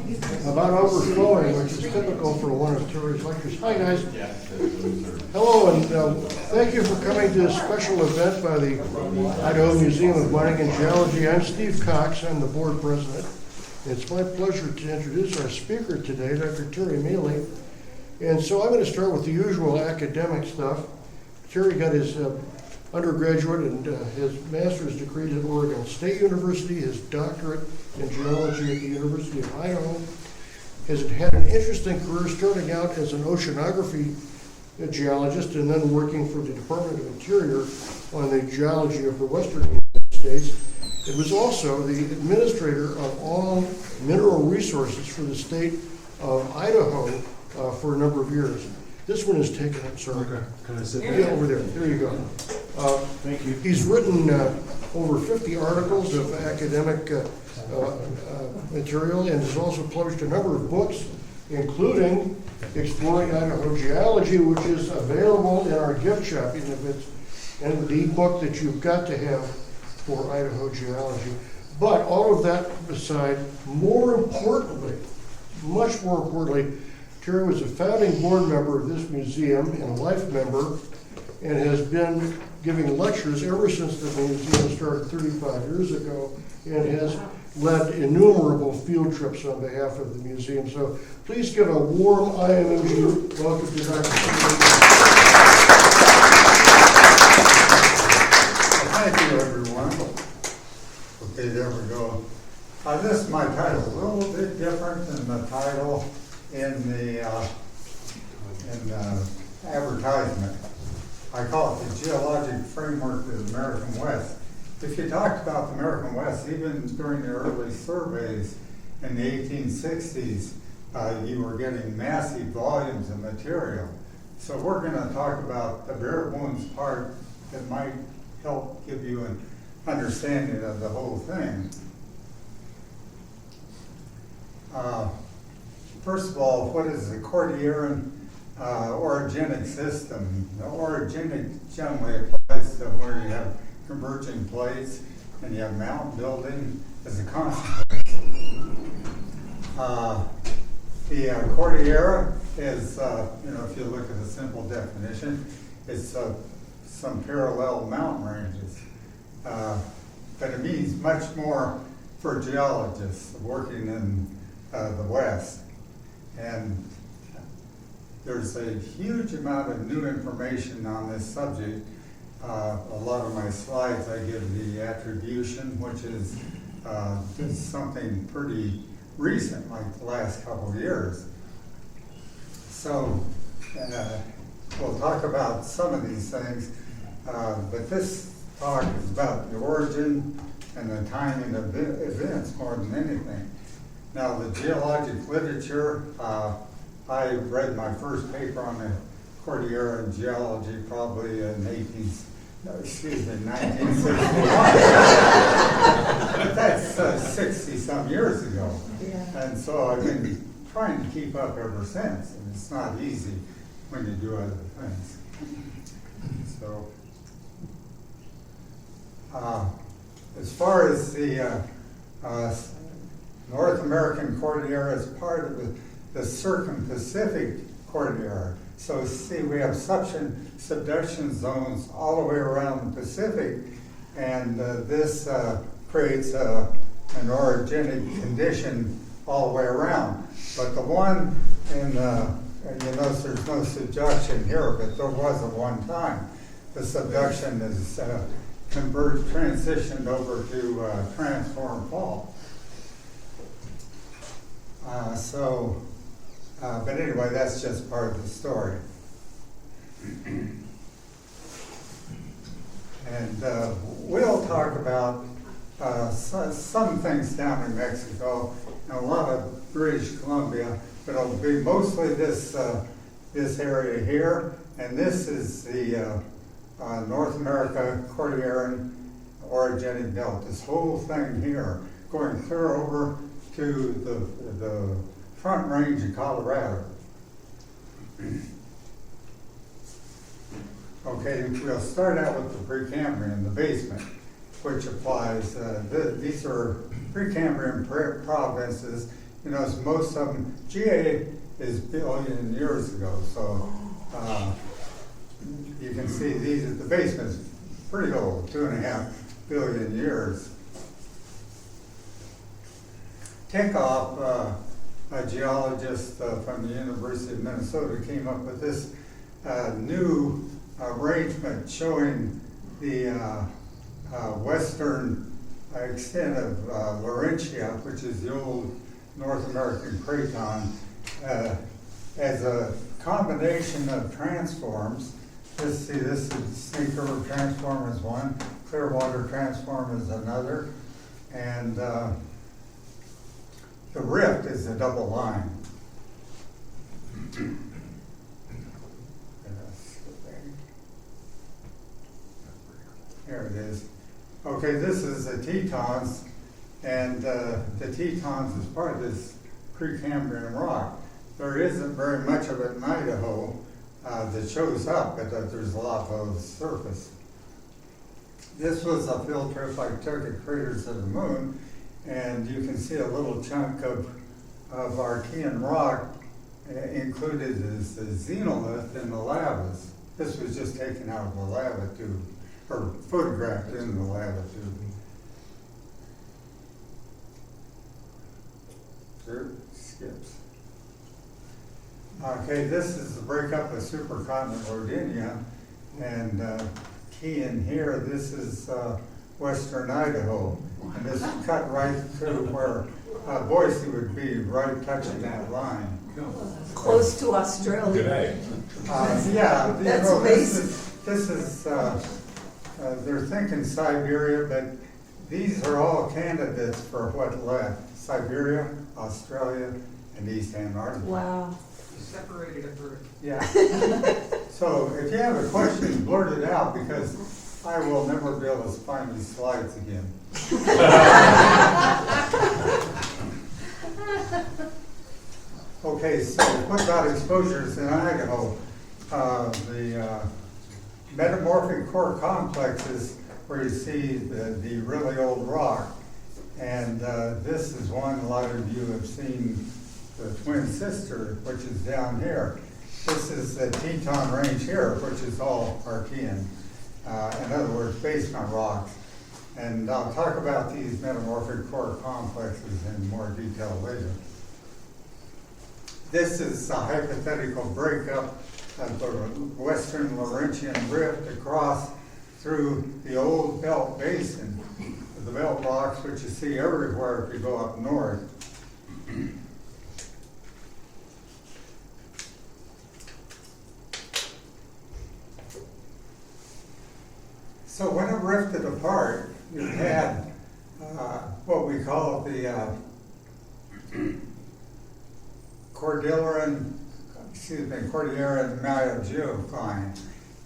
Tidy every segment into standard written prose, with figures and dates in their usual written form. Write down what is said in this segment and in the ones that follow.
about overflowing, which is typical for one of Terry's lectures. Hi, guys. Hello, and thank you for coming to this special event by the Idaho Museum of Mining and Geology. I'm Steve Cox. I'm the board president. It's my pleasure to introduce our speaker today, Dr. Terry Maley. And so I'm going to start with the usual academic stuff. Terry got his undergraduate and his master's degree at Oregon State University, his doctorate in geology at the University of Idaho. Has had an interesting career, starting out as an oceanography geologist and then working for the Department of Interior on the geology of the western United States. It was also the administrator of all mineral resources for the state of Idaho for a number of years. This one is taken up, sir. Okay. Can I sit Yeah, there? over there. There you go. Thank you. He's written over 50 articles of academic material and has also published a number of books, including Exploring Idaho Geology, which is available in our gift shop, even if it's in the book that you've got to have for Idaho Geology. But all of that aside, more importantly, much more importantly, Terry was a founding board member of this museum and a life member, and has been giving lectures ever since the museum started 35 years ago, and has led innumerable field trips on behalf of the museum. So please give a warm IMMG welcome to Dr. Thank you, everyone. Okay, there we go. This is my title, a little bit different than the title in the advertisement. I call it the Geologic Framework of the American West. If you talked about the American West, even during the early surveys in the 1860s, you were getting massive volumes of material. So we're going to talk about the bare bones part that might help give you an understanding of the whole thing. First of all, what is the cordilleran orogenic system? The orogenic generally applies to where you have converging plates and you have mountain building as a consequence. The cordillera is, if you look at the simple definition, it's some parallel mountain ranges. But it means much more for geologists working in the West. And there's a huge amount of new information on this subject. A lot of my slides, I give the attribution, which is something pretty recent, like the last couple of years. So we'll talk about some of these things, but this talk is about the origin and the timing of events more than anything. Now, the geologic literature, I read my first paper on the Cordillera in geology probably in 1961. But that's 60-some years ago. Yeah. And so I've been trying to keep up ever since, and it's not easy when you do other things. So, as far as the North American Cordillera is part of the Circum-Pacific Cordillera. So see, we have subduction zones all the way around the Pacific, and this creates an orogenic condition all the way around. But the one in, you notice there's no subduction here, but there was at one time. The subduction is transitioned over to transform fault. But anyway, that's just part of the story. And we'll talk about some things down in Mexico and a lot of British Columbia, but it'll be mostly this area here, and this is the North America Cordilleran orogenic belt. This whole thing here, going clear over to the Front Range of Colorado. Okay, we'll start out with the Precambrian, the basement, which applies. These are Precambrian provinces you know, as most of them, GA is billion years ago, so you can see these, the basement's pretty old, 2.5 billion years. Takeoff, a geologist from the University of Minnesota, came up with this new arrangement showing the western extent of Laurentia, which is the old North American craton, as a combination of transforms. This is Snake River transform is one, Clearwater transform is another, and the rift is a double line. Here it is. Okay, this is the Tetons, and the Tetons is part of this Precambrian rock. There isn't very much of it in Idaho that shows up, but there's a lot of the surface. This was a field trip I took at Craters of the Moon, and you can see a little chunk of Archean rock included as the xenolith in the lavas. This was just taken out of the lava tube, or photographed in the lava tube. Sure, skips. Okay, this is the breakup of supercontinent Rodinia, and key in here, this is western Idaho, and this is cut right through where Boise would be, right touching that line. Close to Australia. Yeah, That's amazing. This is they're thinking Siberia, but these are all candidates for what left: Siberia, Australia, and East Antarctica. Wow. Separated at birth. Yeah. So if you have a question, blurt it out, because I will never be able to find these slides again. Okay, so what about exposures in Idaho? The metamorphic core complexes where you see the really old rock. And this is one a lot of you have seen, the twin sister, which is down here. This is the Teton Range here, which is all Archean. In other words, basement rocks. And I'll talk about these metamorphic core complexes in more detail later. This is a hypothetical breakup of the western Laurentian rift across through the old belt basin, the belt rocks, which you see everywhere if you go up north. So when it rifted apart, you had what we call the cordilleran myogeocline.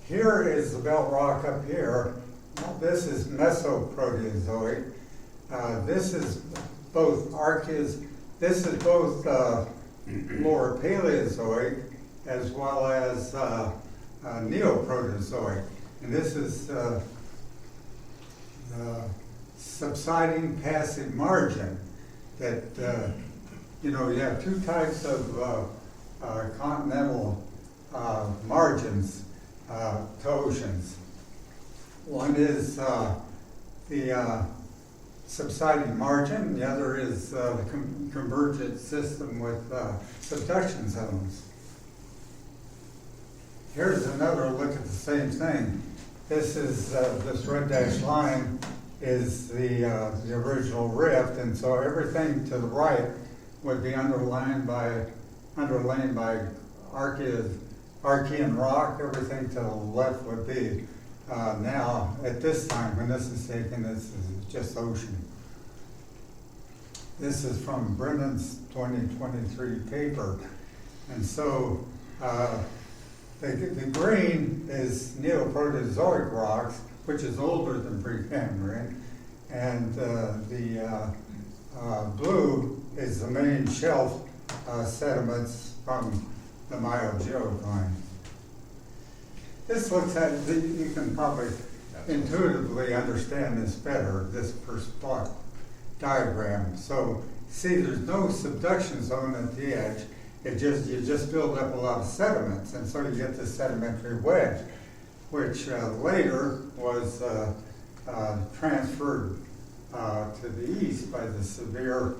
Here is the belt rock up here. This is Mesoproteozoic. This is both this is both lower Paleozoic as well as Neoproterozoic. And this is the subsiding passive margin that, you know, you have two types of continental margins to oceans. One is the subsiding margin, the other is the convergent system with subduction zones. Here's another look at the same thing. This is this red dashed line is the original rift, and so everything to the right would be underlain by Archean rock. Everything to the left would be now at this time when this is taken, this is just ocean. This is from Brennan's 2023 paper, and so. The green is Neoproterozoic rocks, which is older than Precambrian, and the blue is the main shelf sediments from the myogeocline. This looks at, you can probably intuitively understand this better, this per spot diagram. So see, there's no subduction zone at the edge. You just build up a lot of sediments, and so you get this sedimentary wedge, which later was transferred to the east by the severe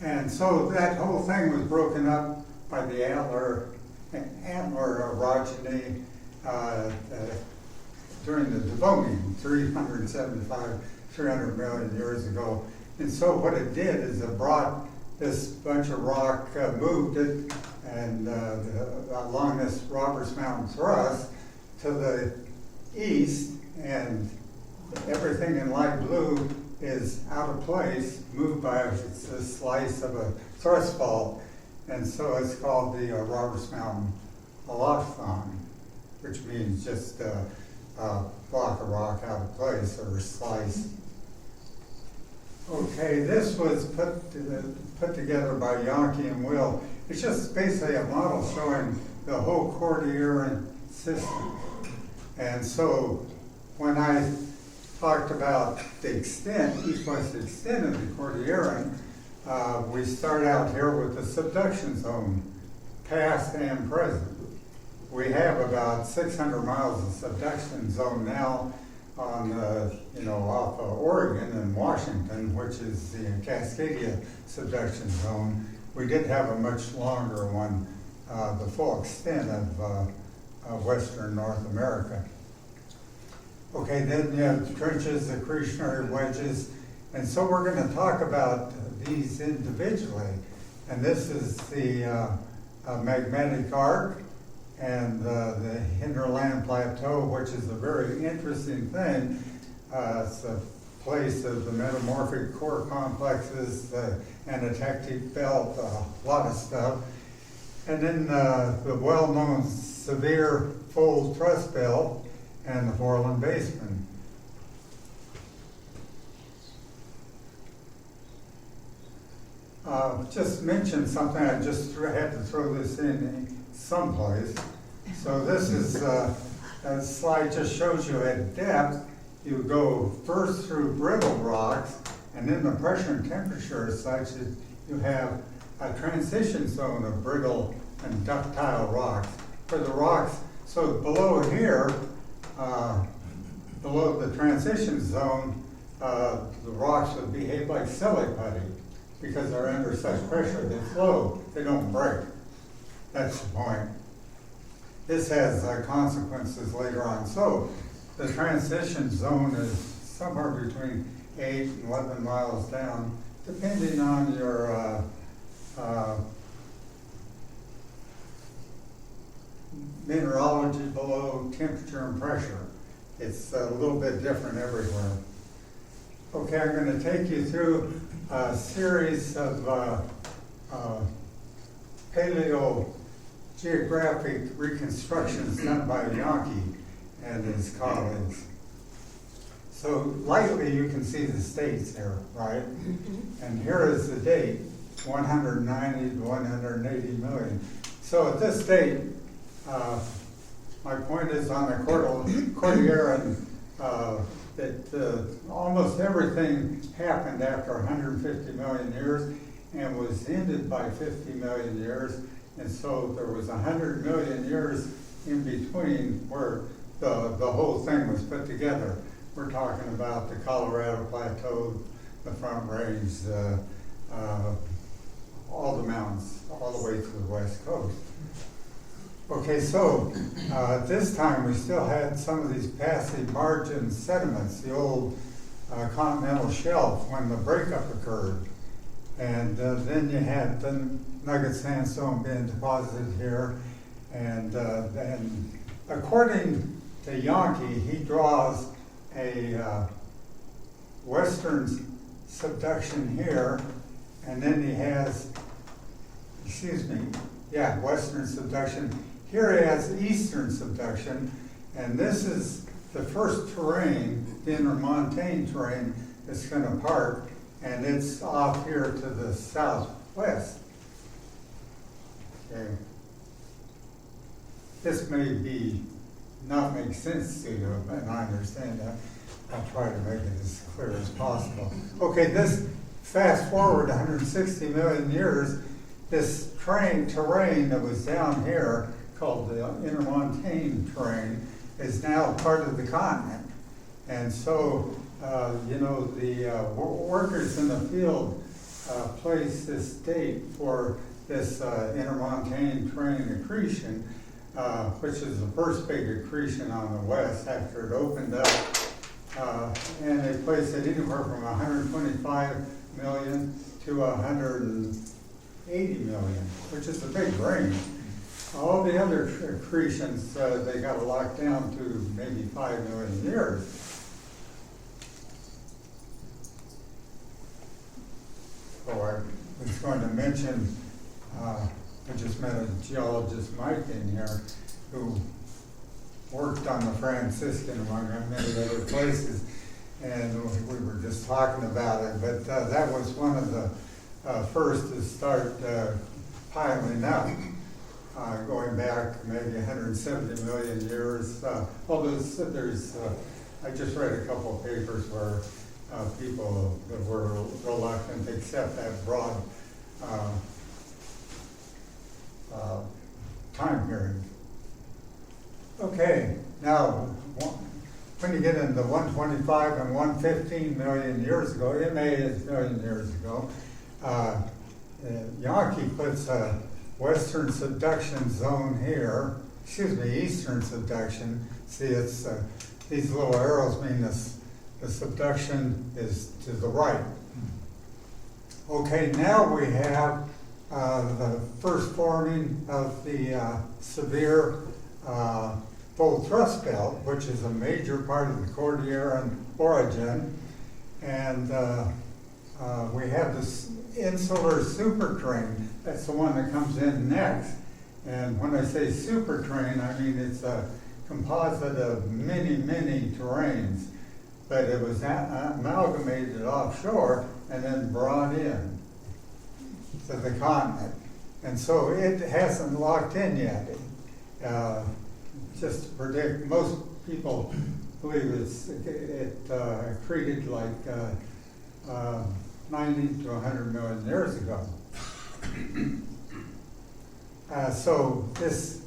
and so that whole thing was broken up by the antler orogeny during the Devonian, 300 million years ago. And so what it did is it brought this bunch of rock, moved it, and along this Roberts Mountain thrust to the east, and everything in light blue is out of place, moved by a slice of a thrust fault, and so it's called the Roberts Mountain allophthon, which means just a block of rock out of place or a slice. Okay, this was put together by Yankee and Will. It's just basically a model showing the whole cordilleran system. And so when I talked about the extent, east-west extent of the cordilleran, we start out here with the subduction zone, past and present. We have about 600 miles of subduction zone now on, off of Oregon and Washington, which is the Cascadia subduction zone. We did have a much longer one, the full extent of western North America. Okay, then you have trenches, accretionary wedges, and so we're going to talk about these individually. And this is the magmatic arc and the hinterland plateau, which is a very interesting thing. It's a place of the metamorphic core complexes, the anatectic belt, a lot of stuff. And then the well-known severe fold thrust belt and the Foreland Basin. Just mention something, I just had to throw this in someplace. So this is, a slide just shows you at depth, you go first through brittle rocks, and then the pressure and temperature is such that you have a transition zone of brittle and ductile rocks. For the rocks, so below here, below the transition zone, the rocks would behave like silly putty because they're under such pressure. They flow, they don't break. That's the point. This has consequences later on. So the transition zone is somewhere between 8 and 11 miles down, depending on your mineralogy below, temperature and pressure. It's a little bit different everywhere. Okay, I'm going to take you through a series of paleogeographic reconstructions done by Yankee and his colleagues. So lightly you can see the states here, right? And here is the date, 190 to 180 million. So at this date, my point is on the cordilleran that almost everything happened after 150 million years and was ended by 50 million years. And so there was 100 million years in between where the whole thing was put together. We're talking about the Colorado Plateau, the Front Range, all the mountains, all the way to the west coast. Okay, so this time we still had some of these passive margin sediments, the old continental shelf when the breakup occurred. And then you had the nugget sandstone being deposited here. And according to Yankee, he draws a western subduction here, and then he has, western subduction. Here he has eastern subduction, and this is the first terrain, the intermontane terrain, that's going to part, and it's off here to the southwest. Okay. This may not make sense to you, and I understand that. I'll try to make it as clear as possible. Okay, this fast forward 160 million years, this terrain that was down here called the intermontane terrain is now part of the continent. And so, you know, the workers in the field place this date for this intermontane terrain accretion, which is the first big accretion on the west after it opened up. And they place it anywhere from 125 million to 180 million, which is a big range. All the other accretions, they got locked down to maybe 5 million years. So I was going to mention, I just met a geologist, Mike, in here, who worked on the Franciscan, among many other places, and we were just talking about it, but that was one of the first to start piling up, going back maybe 170 million years. Although there's, I just read a couple of papers where people that were reluctant to accept that broad time period. Okay, now when you get into 125 and 115 million years ago, million years ago, Yankee puts a western subduction zone here, eastern subduction. See, it's these little arrows mean the subduction is to the right. Okay, now we have the first forming of the severe full thrust belt, which is a major part of the cordilleran orogenic, and we have this insular superterrane. That's the one that comes in next. And when I say superterrane, I mean it's a composite of many, many terrains, but it was amalgamated offshore and then brought in to the continent. And so it hasn't locked in yet. Just to predict, most people believe it accreted like 90 to 100 million years ago. So this,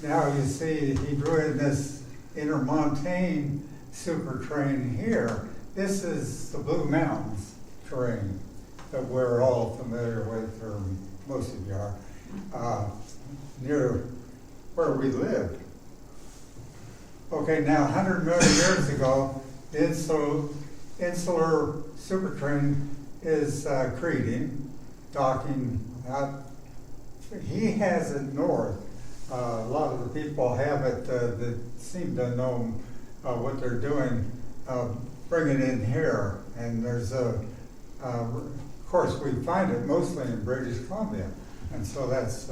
now you see he drew in this intermontane superterrane here. This is the Blue Mountains terrain that we're all familiar with, or most of you are, near where we live. Okay, now 100 million years ago, the insular superterrane is accreting, docking out. He has it north. A lot of the people have it that seem to know what they're doing, bring it in here. And there's of course, we find it mostly in British Columbia. And so that's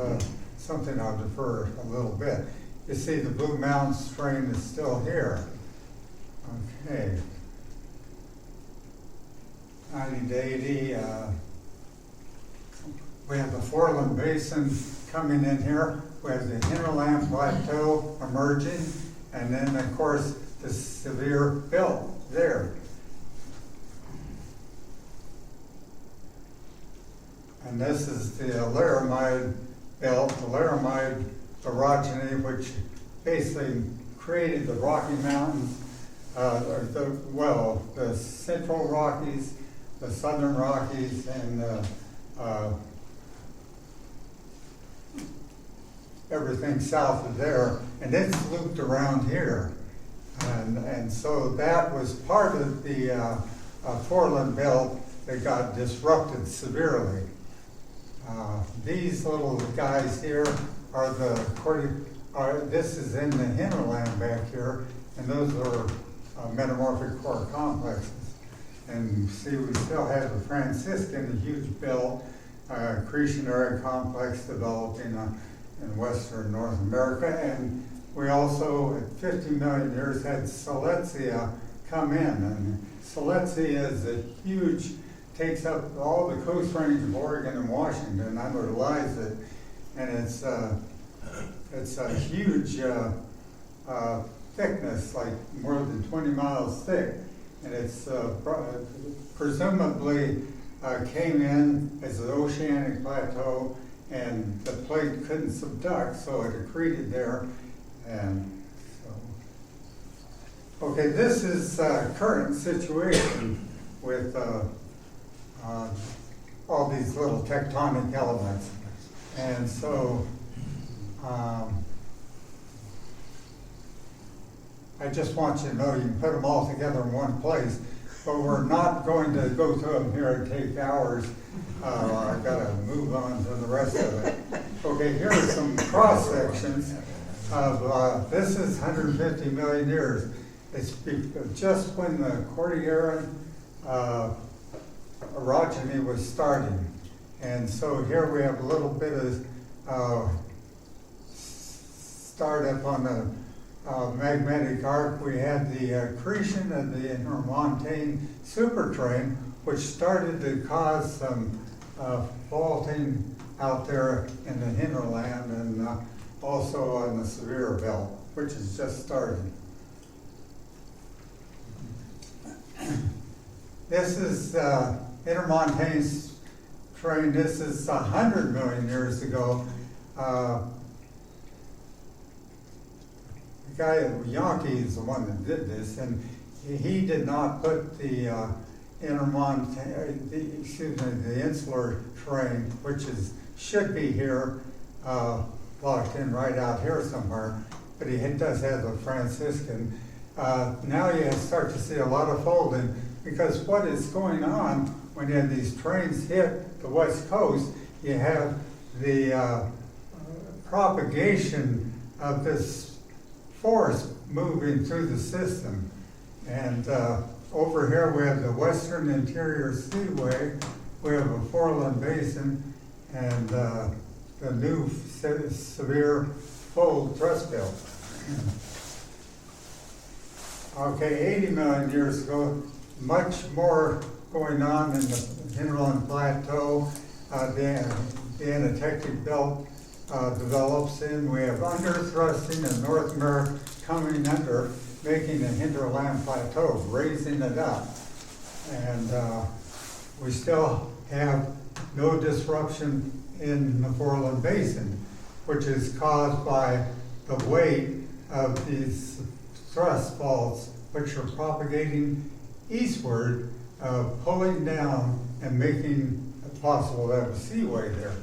something I'll defer a little bit. You see the Blue Mountains strain is still here. Okay. 90 to 80. We have the Foreland Basin coming in here. We have the hinterland plateau emerging, and then of course the severe belt there. And this is the Laramide belt, the Laramide orogeny, which basically created the Rocky Mountains, the Central Rockies, the Southern Rockies, and everything south of there, and it's looped around here. And so that was part of the Foreland belt that got disrupted severely. These little guys here are this is in the hinterland back here, and those are metamorphic core complexes. And see, we still have the Franciscan, a huge belt, accretionary complex developing in western North America. And we also, at 50 million years, had Silesia come in. And Silesia is a huge, takes up all the coast range of Oregon and Washington, underlies it. And it's a huge thickness, like more than 20 miles thick. and it's presumably came in as an oceanic plateau, and the plate couldn't subduct, so it accreted there, and so. Okay, this is current situation with all these little tectonic elements, and so I just want you to know you can put them all together in one place, but we're not going to go through them here and take hours. I've got to move on to the rest of it. Okay, here are some cross sections of this is 150 million years. It's just when the cordilleran orogeny was starting, and so here we have a little bit of startup on the magmatic arc. We had the accretion of the intermontane superterrane, which started to cause some faulting out there in the hinterland and also on the severe belt, which is just starting. This is intermontane terrane. This is 100 million years ago. The guy at Yankee is the one that did this, and he did not put the the insular terrane, which should be here, locked in right out here somewhere, but he does have the Franciscan. Now you start to see a lot of folding, because what is going on when you have these terranes hit the west coast, you have the propagation of this force moving through the system. And over here we have the Western Interior Seaway, we have a foreland basin, and the new severe fold thrust belt. Okay, 80 million years ago, much more going on in the hinterland plateau. The anatectic belt develops in. We have underthrusting in North America coming under, making the hinterland plateau, raising it up. And we still have no disruption in the foreland basin, which is caused by the weight of these thrust faults, which are propagating eastward, pulling down and making it possible to have a seaway there.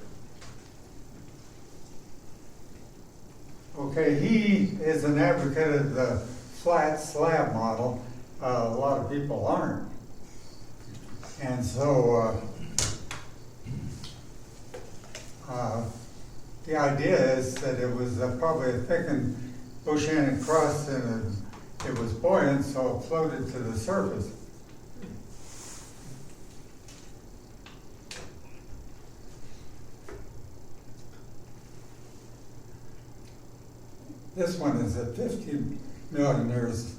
Okay, he is an advocate of the flat slab model. A lot of people aren't. And so the idea is that it was probably a thickened oceanic crust, and it was buoyant, so it floated to the surface. This one is at 50 million years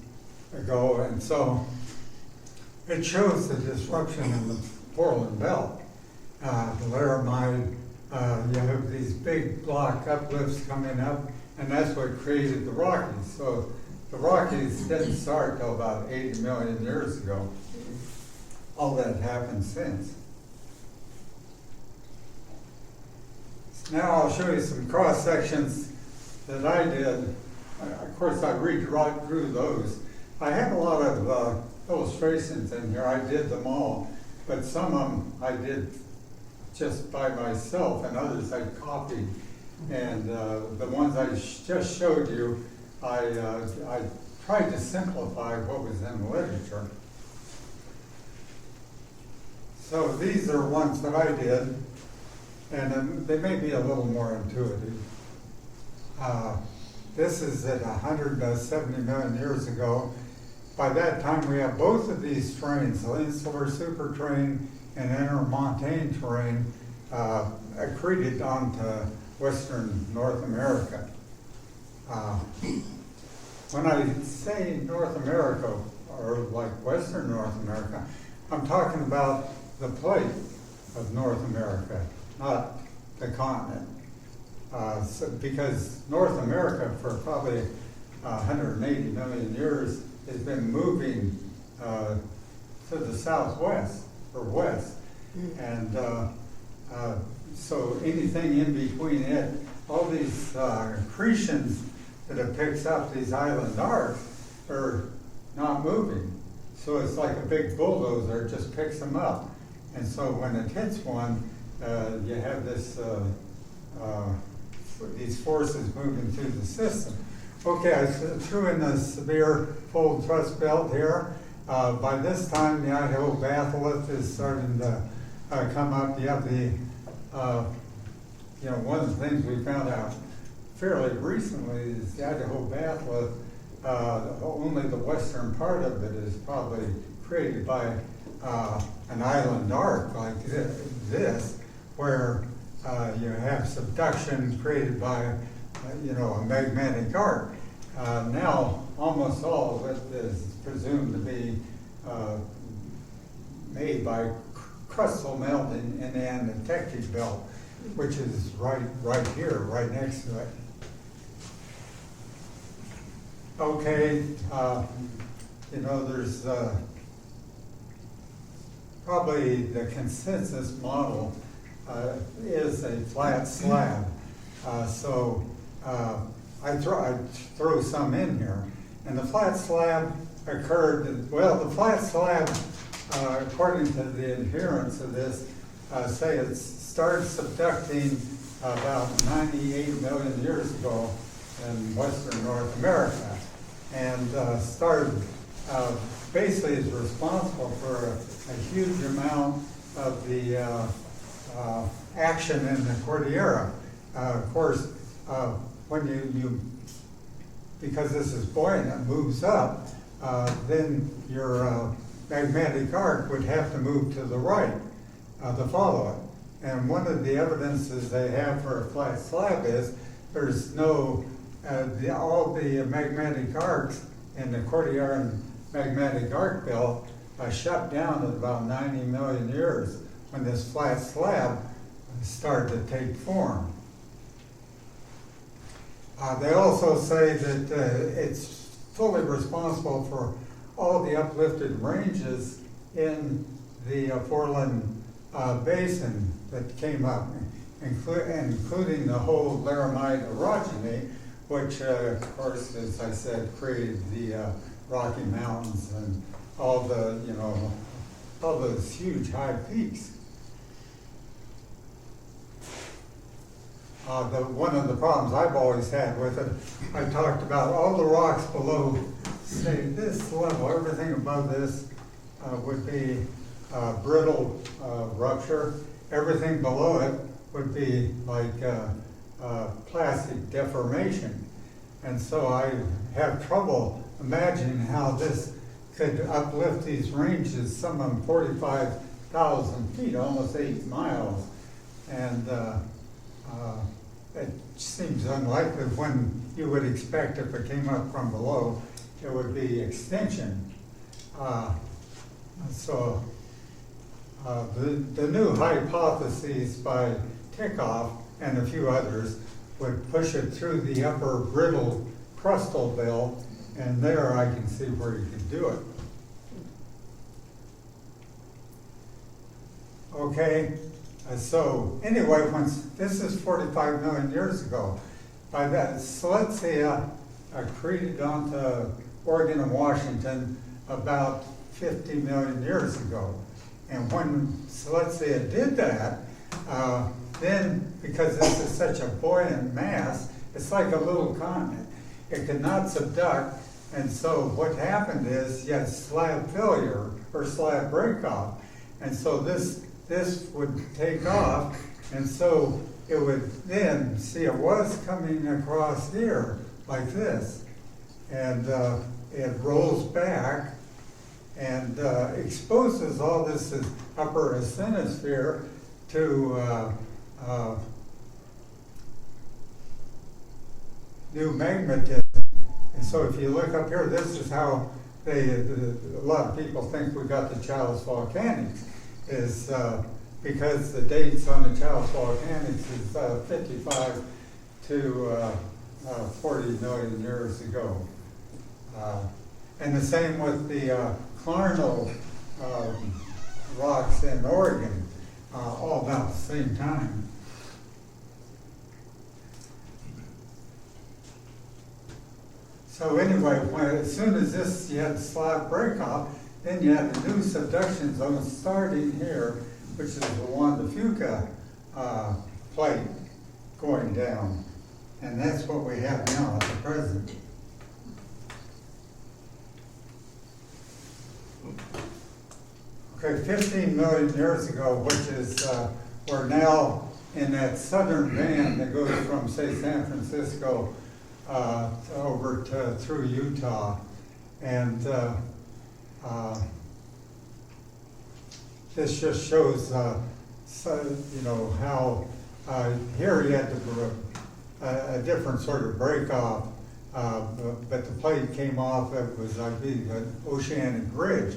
ago, and so it shows the disruption in the foreland belt. The Laramide, you have these big block uplifts coming up, and that's what created the Rockies. So the Rockies didn't start till about 80 million years ago. All that happened since. Now I'll show you some cross sections that I did. Of course, I drew those. I have a lot of illustrations in here. I did them all, but some of them I did just by myself, and others I copied. And the ones I just showed you, I tried to simplify what was in the literature. So these are ones that I did, and they may be a little more intuitive. This is at 170 million years ago. By that time, we have both of these terranes, the insular superterrane and intermontane terrane, accreted onto western North America. When I say North America, or like western North America, I'm talking about the plate of North America, not the continent. Because North America for probably 180 million years has been moving to the southwest or west. And so anything in between it, all these accretions that it picks up, these island arcs, are not moving. So it's like a big bulldozer, it just picks them up. And so when it hits one, you have this these forces moving through the system. Okay, I threw in a severe fold thrust belt here. By this time, the Idaho batholith is starting to come up. You have the, one of the things we found out fairly recently is the Idaho batholith, only the western part of it is probably created by an island arc like this, where you have subduction created by, a magnetic arc. Now, almost all of it is presumed to be made by crustal melting in the Tectonic belt, which is right here, right next to it. Okay, there's probably the consensus model is a flat slab. So I throw some in here. And the flat slab occurred, the flat slab, according to the adherents of this, say it started subducting about 98 million years ago in western North America, and started basically is responsible for a huge amount of the action in the Cordillera. Of course, when you because this is buoyant, it moves up, then your magnetic arc would have to move to the right to follow it. And one of the evidences they have for a flat slab is there's no, all the magnetic arcs in the Cordilleran magnetic arc belt shut down at about 90 million years when this flat slab started to take form. They also say that it's fully responsible for all the uplifted ranges in the Foreland Basin that came up, including the whole Laramide orogeny, which, of course, as I said, created the Rocky Mountains and all the, all those huge high peaks. One of the problems I've always had with it, I talked about all the rocks below, say this level, everything above this would be brittle rupture. Everything below it would be like plastic deformation. And so I have trouble imagining how this could uplift these ranges, some of them 45,000 feet, almost 8 miles. And it seems unlikely when you would expect if it came up from below, it would be extension. So the new hypotheses by Tectonic and a few others would push it through the upper brittle crustal belt, and there I can see where you could do it. Okay, so anyway, this is 45 million years ago. By that, Silesia accreted onto Oregon and Washington about 50 million years ago. And when Silesia did that, then because this is such a buoyant mass, it's like a little continent. It could not subduct, and so what happened is you had slab failure or slab breakoff, and so this would take off, and so it would then, see, it was coming across here like this, and it rolls back and exposes all this upper asthenosphere to new magnetism. And so if you look up here, this is how a lot of people think we got the Chalice volcanics, is because the dates on the Chalice volcanics is 55 to 40 million years ago. And the same with the Clarnell rocks in Oregon, all about the same time. So anyway, as soon as this, you had the slab break off, then you had the new subduction zone starting here, which is the Juan de Fuca plate going down. And that's what we have now at the present. Okay, 15 million years ago, which is, we're now in that southern band that goes from, say, San Francisco over to through Utah. And this just shows, you know, how here you had a different sort of break off, but the plate came off, it was, I believe, an oceanic ridge.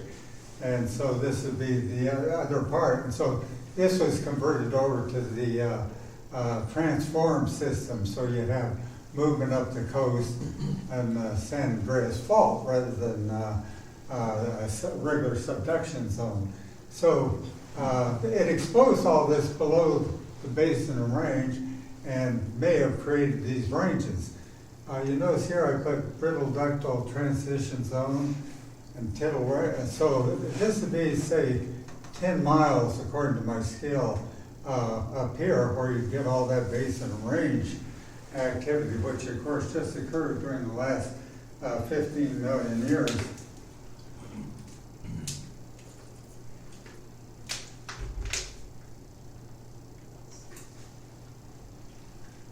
And so this would be the other part. And so this was converted over to the transform system. So you'd have movement up the coast and San Andreas Fault rather than a regular subduction zone. So it exposed all this below the basin and range and may have created these ranges. You notice here I put brittle ductile transition zone and tittle, so this would be, say, 10 miles according to my scale up here where you get all that basin and range activity, which of course just occurred during the last 15 million years.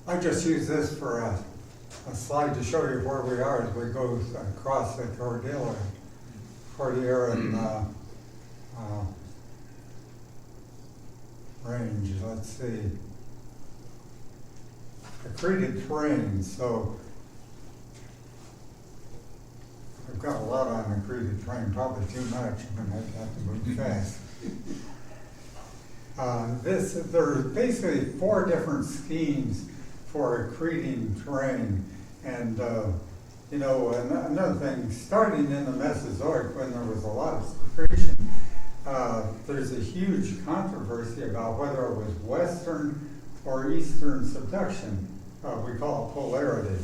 I just use this for a slide to show you where we are as we go across the cordilleran range. Let's see. Accreted terrain. So I've got a lot on accreted terrain, probably too much. I'm going to have to move fast. There are basically 4 different schemes for accreting terrain. And you know, another thing, starting in the Mesozoic when there was a lot of accretion, there's a huge controversy about whether it was western or eastern subduction. We call it polarity.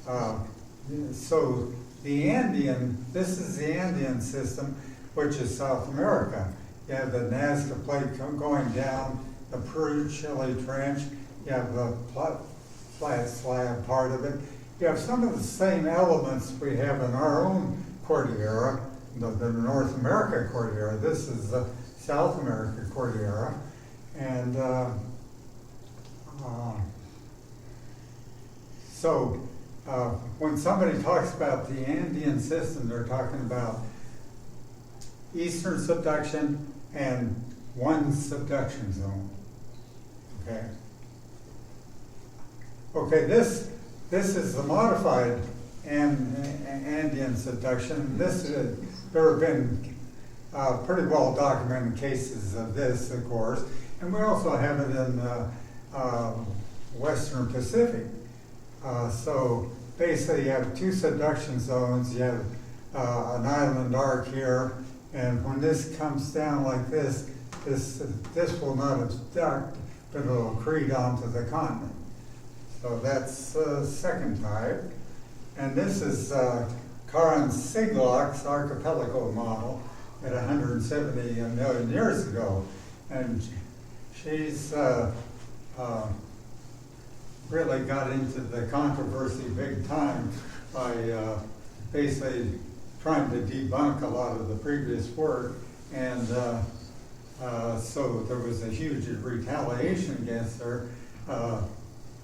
And so the Andean, this is the Andean system, which is South America. You have the Nazca plate going down, the Peru-Chile trench, you have the flat slab part of it. You have some of the same elements we have in our own Cordillera, the North America Cordillera. This is the South America Cordillera. And so when somebody talks about the Andean system, they're talking about eastern subduction and one subduction zone. Okay. Okay, this is the modified Andean subduction. There have been pretty well documented cases of this, of course, and we also have it in the Western Pacific. So basically you have 2 subduction zones, you have an island arc here, and when this comes down like this will not obstruct, but it'll accrete onto the continent. So that's the second type. And this is Karen Siglock's archipelago model at 170 million years ago. And she's really got into the controversy big time by basically trying to debunk a lot of the previous work. And so there was a huge retaliation against her,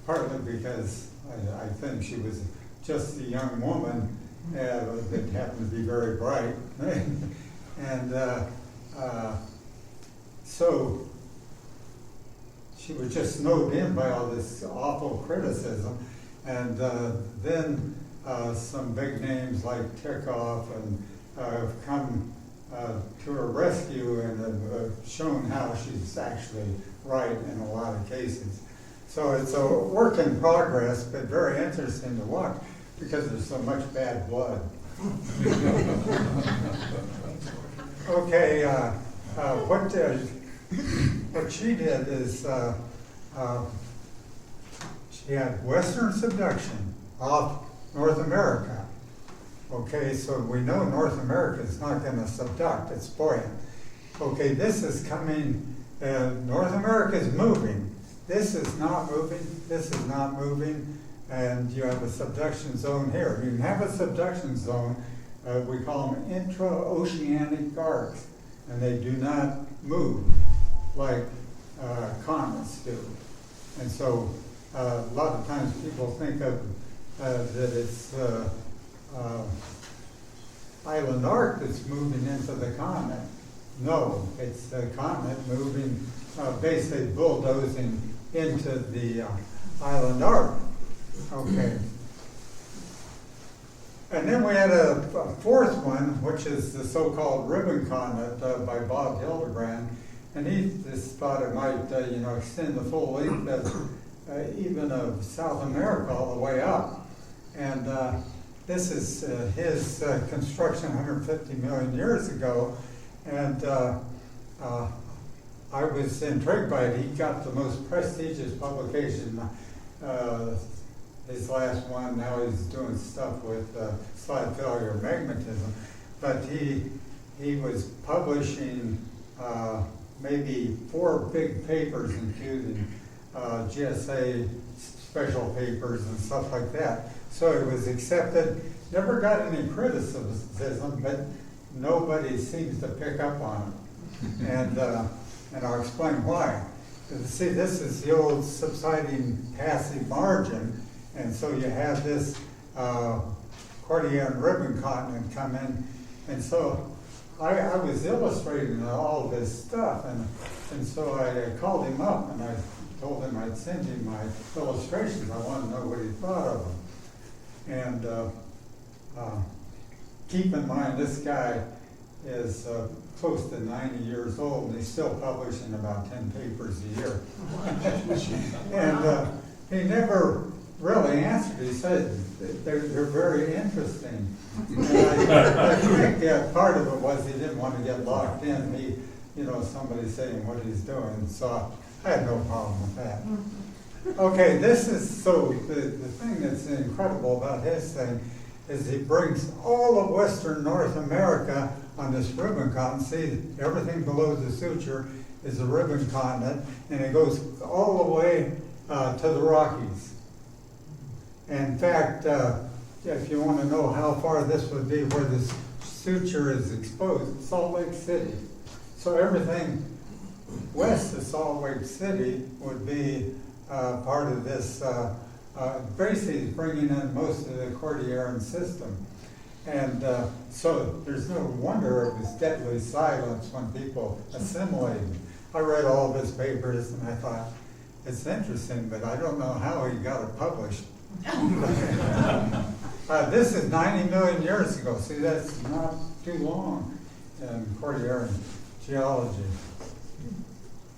partly because I think she was just a young woman that happened to be very bright. And so she was just snowed in by all this awful criticism. And then some big names like Tectonic and have come to her rescue and have shown how she's actually right in a lot of cases. So it's a work in progress, but very interesting to watch because there's so much bad blood. Okay, what she did is she had western subduction off North America. Okay, so we know North America is not going to subduct, it's buoyant. Okay, this is coming, North America is moving. This is not moving, this is not moving, and you have a subduction zone here. You can have a subduction zone, we call them intra-oceanic arcs, and they do not move like continents do. And so a lot of times people think of that it's island arc that's moving into the continent. No, it's the continent moving, basically bulldozing into the island arc. Okay. And then we had a fourth one, which is the so-called ribbon continent by Batholiths, and he just thought it might, extend the full length of, even of South America all the way up. And this is his construction 150 million years ago, and I was intrigued by it. He got the most prestigious publication. His last one, now he's doing stuff with slab failure magmatism, but he was publishing maybe 4 big papers, including GSA special papers and stuff like that. So it was accepted, never got any criticism, but nobody seems to pick up on it. And I'll explain why. See, this is the old subsiding passive margin, and so you have this cordilleran ribbon continent come in, and so I was illustrating all this stuff, and so I called him up and I told him I'd send him my illustrations. I wanted to know what he thought of them. And keep in mind, this guy is close to 90 years old, and he's still publishing about 10 papers a year. And he never really answered. He said they're very interesting. And I think part of it was he didn't want to get locked in. Somebody saying what he's doing. So I had no problem with that. Okay, this is, so the thing that's incredible about his thing is he brings all of Western North America on this ribbon continent. See, everything below the suture is a ribbon continent, and it goes all the way to the Rockies. In fact, if you want to know how far this would be where this suture is exposed, Salt Lake City. So everything west of Salt Lake City would be part of this, basically bringing in most of the cordilleran system. And so there's no wonder it was deadly silence when people assimilated. I read all of his papers and I thought, it's interesting, but I don't know how he got it published. This is 90 million years ago. See, that's not too long in cordilleran geology.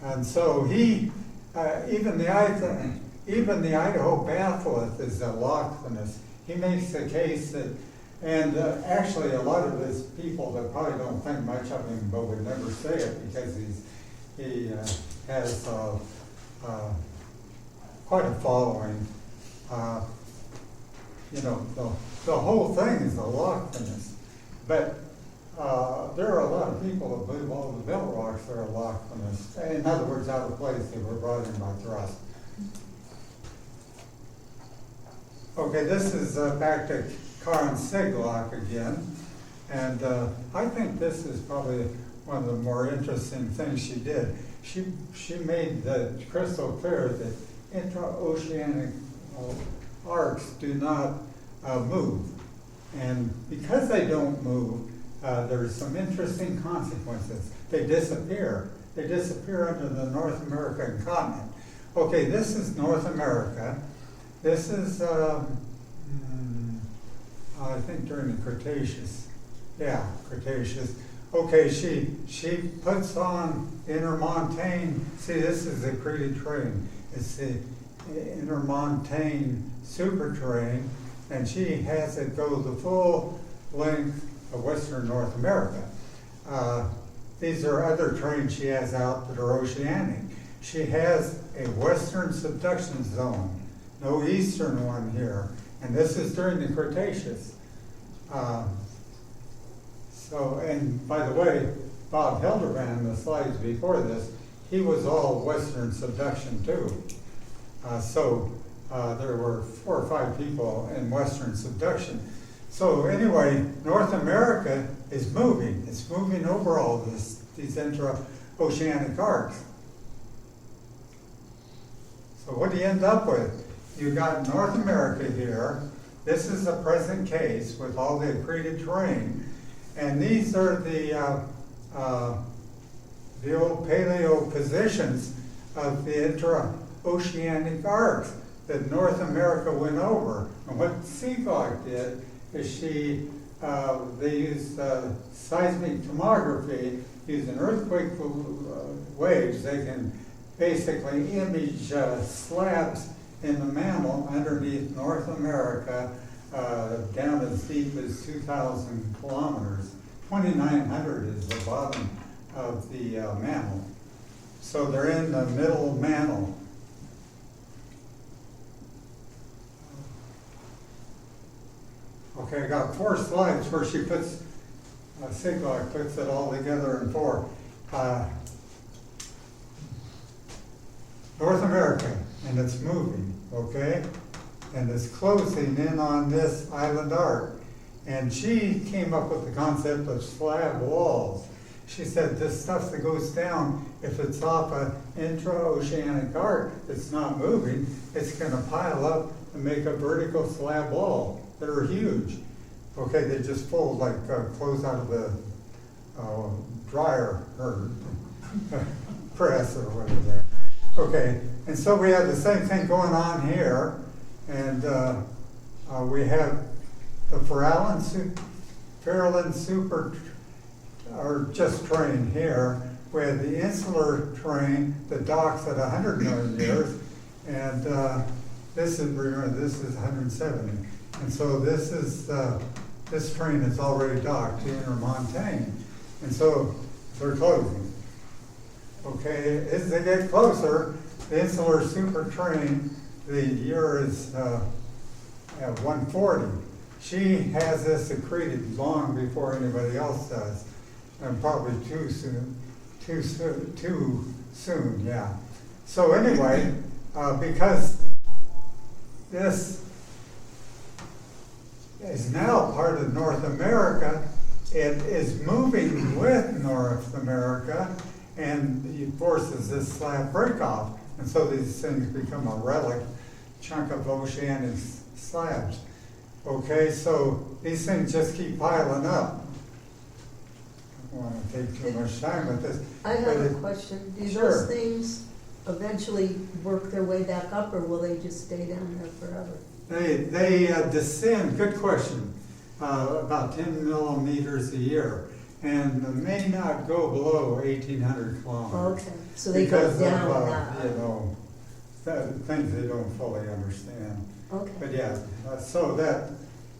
And so he, even the Idaho batholith is a lochthonous. He makes the case that, and actually a lot of his people that probably don't think much of him, but would never say it because he has quite a following. The whole thing is a lochthonous, but there are a lot of people that believe all the belt rocks are lochthonous. In other words, out of place, they were brought in by thrust. Okay, this is back to Karin Siglock again, and I think this is probably one of the more interesting things she did. She made the crystal clear that intraoceanic arcs do not move, and because they don't move, there's some interesting consequences. They disappear. They disappear under the North American continent. Okay, this is North America. This is, I think during the Cretaceous. Yeah, Cretaceous. Okay, she puts on intermontane. See, this is the accreted terrane. It's the intermontane super terrane, and she has it go the full length of western North America. These are other terrains she has out that are oceanic. She has a western subduction zone, no eastern one here, and this is during the Cretaceous. And by the way, Bob Hildebrand, the slides before this, he was all western subduction too. There were 4 or 5 people in western subduction. So anyway, North America is moving. It's moving over all these intra-oceanic arcs. So what do you end up with? You got North America here. This is the present case with all the accreted terrain. And these are the old paleo positions of the intra-oceanic arcs that North America went over. And what Seismic did is they used seismic tomography using earthquake waves. They can basically image slabs in the mantle underneath North America down as deep as 2,000 kilometers. 2,900 is the bottom of the mantle. So they're in the middle mantle. Okay, I got 4 slides where she puts, Seismic puts it all together in 4. North America, and it's moving, okay? And it's closing in on this island arc. And she came up with the concept of slab walls. She said this stuff that goes down, if it's off an intra-oceanic arc that's not moving, it's gonna pile up and make a vertical slab wall that are huge. Okay, they just fold like clothes out of the dryer or press or whatever. Okay, and so we have the same thing going on here, and we have the Farallon super, or just terrain here. We have the insular terrain that docks at 100 million years, and this is 170. And so this terrain is already docked to intermontane, and so they're closing. Okay, as they get closer, the insular super terrain, the year is at 140. She has this accreted long before anybody else does, and probably too soon, yeah. So anyway, because this is now part of North America, it is moving with North America, and it forces this slab breakoff, and so these things become a relic chunk of oceanic slabs. Okay, so these things just keep piling up. I don't want to take too much time with this. I have a question. Do Sure. those things eventually work their way back up, or will they just stay down there forever? They descend, good question, about 10 millimeters a year, and may not go below 1,800 kilometers. Okay, so they go Because down of, now. things they don't fully understand. Okay, But yeah, so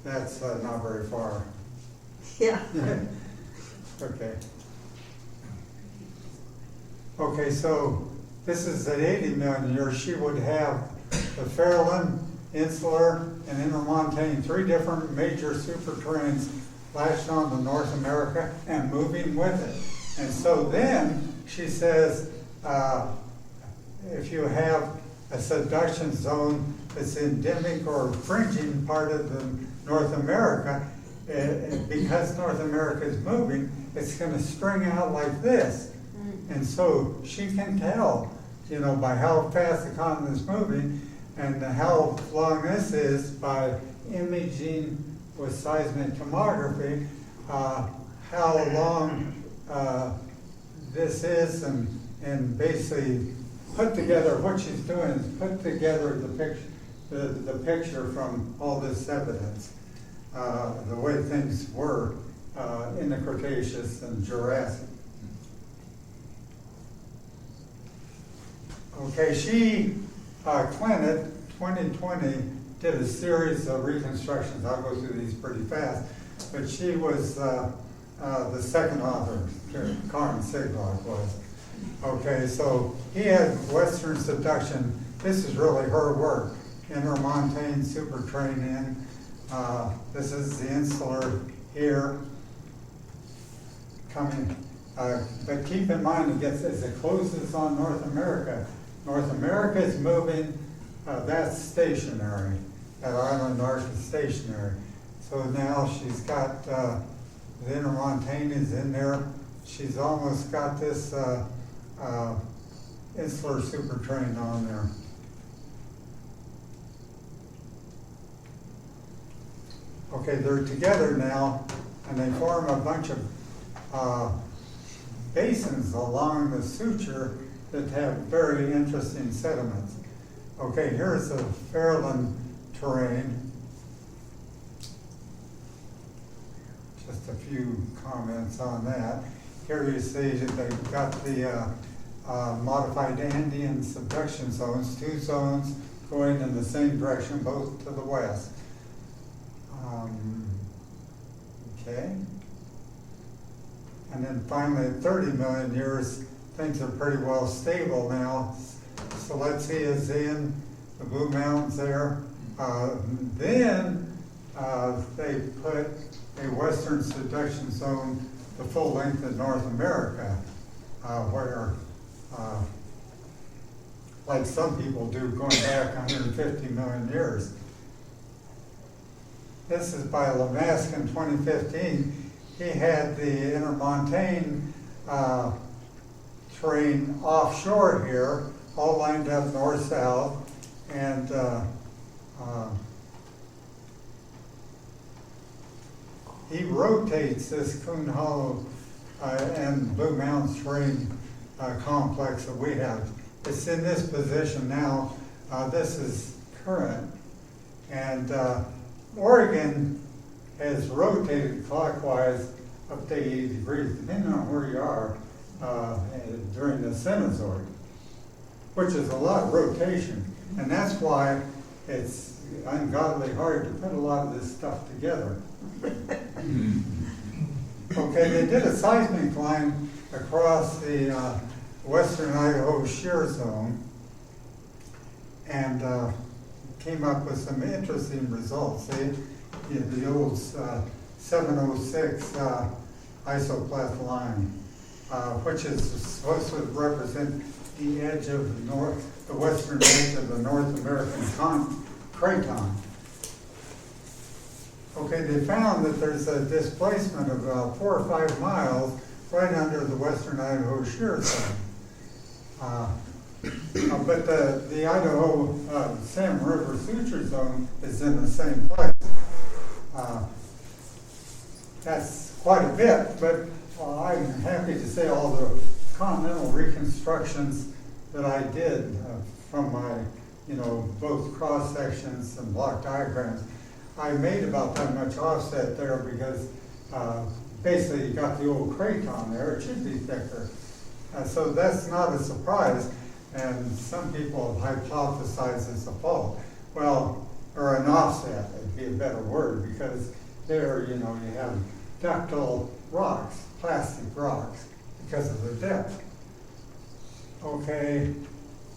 that's not very far. yeah. Okay. Okay, so this is at 80 million years. She would have the Farallon, insular, and intermontane, 3 different major superterranes latched on to North America and moving with it. And so then she says, if you have a subduction zone that's endemic or fringing part of the North America, because North America is moving, it's going to string out like this. And so she can tell, by how fast the continent is moving and how long this is by imaging with seismic tomography, how long this is, and basically put together, what she's doing is put together the picture from all this evidence, the way things were in the Cretaceous and Jurassic. Okay, Clinton, 2020, did a series of reconstructions. I'll go through these pretty fast. but she was the second author, Karin Siglock was. Okay, so he had Western Subduction. This is really her work. Intermontane Superterrane. This is the insular here coming. But keep in mind, as it closes on North America, North America is moving, that's stationary. That island arc is stationary. So now she's got the intermontane is in there. She's almost got this insular superterrane on there. Okay, they're together now, and they form a bunch of basins along the suture that have very interesting sediments. Okay, here's the Fairland terrain. Just a few comments on that. Here you see that they've got the modified Andean subduction zones, two zones going in the same direction, both to the west. Okay. And then finally, at 30 million years, things are pretty well stable now. Silesia is in, the Blue Mountains there. Then they put a western subduction zone the full length of North America, where, like some people do, going back 150 million years. This is by Lamask in 2015. He had the intermontane terrain offshore here, all lined up north-south, and he rotates this Coon Hollow and Blue Mountains terrain complex that we have. It's in this position now. This is current, and Oregon has rotated clockwise up to 80 degrees, depending on where you are during the Cenozoic, which is a lot of rotation. And that's why it's ungodly hard to put a lot of this stuff together. Okay, they did a seismic line across the western Idaho shear zone and came up with some interesting results. The old 706 isopleth line, which is supposed to represent the edge of the western edge of the North American craton. Okay, they found that there's a displacement of 4 or 5 miles right under the western Idaho shear zone. But the Idaho Salmon River suture zone is in the same place. That's quite a bit, but I'm happy to say all the continental reconstructions that I did from my, both cross sections and block diagrams, I made about that much offset there because basically you got the old craton there, it should be thicker. So that's not a surprise, and some people hypothesize it's a fault. Well, or an offset would be a better word, because there, you have ductile rocks, plastic rocks, because of the depth. Okay,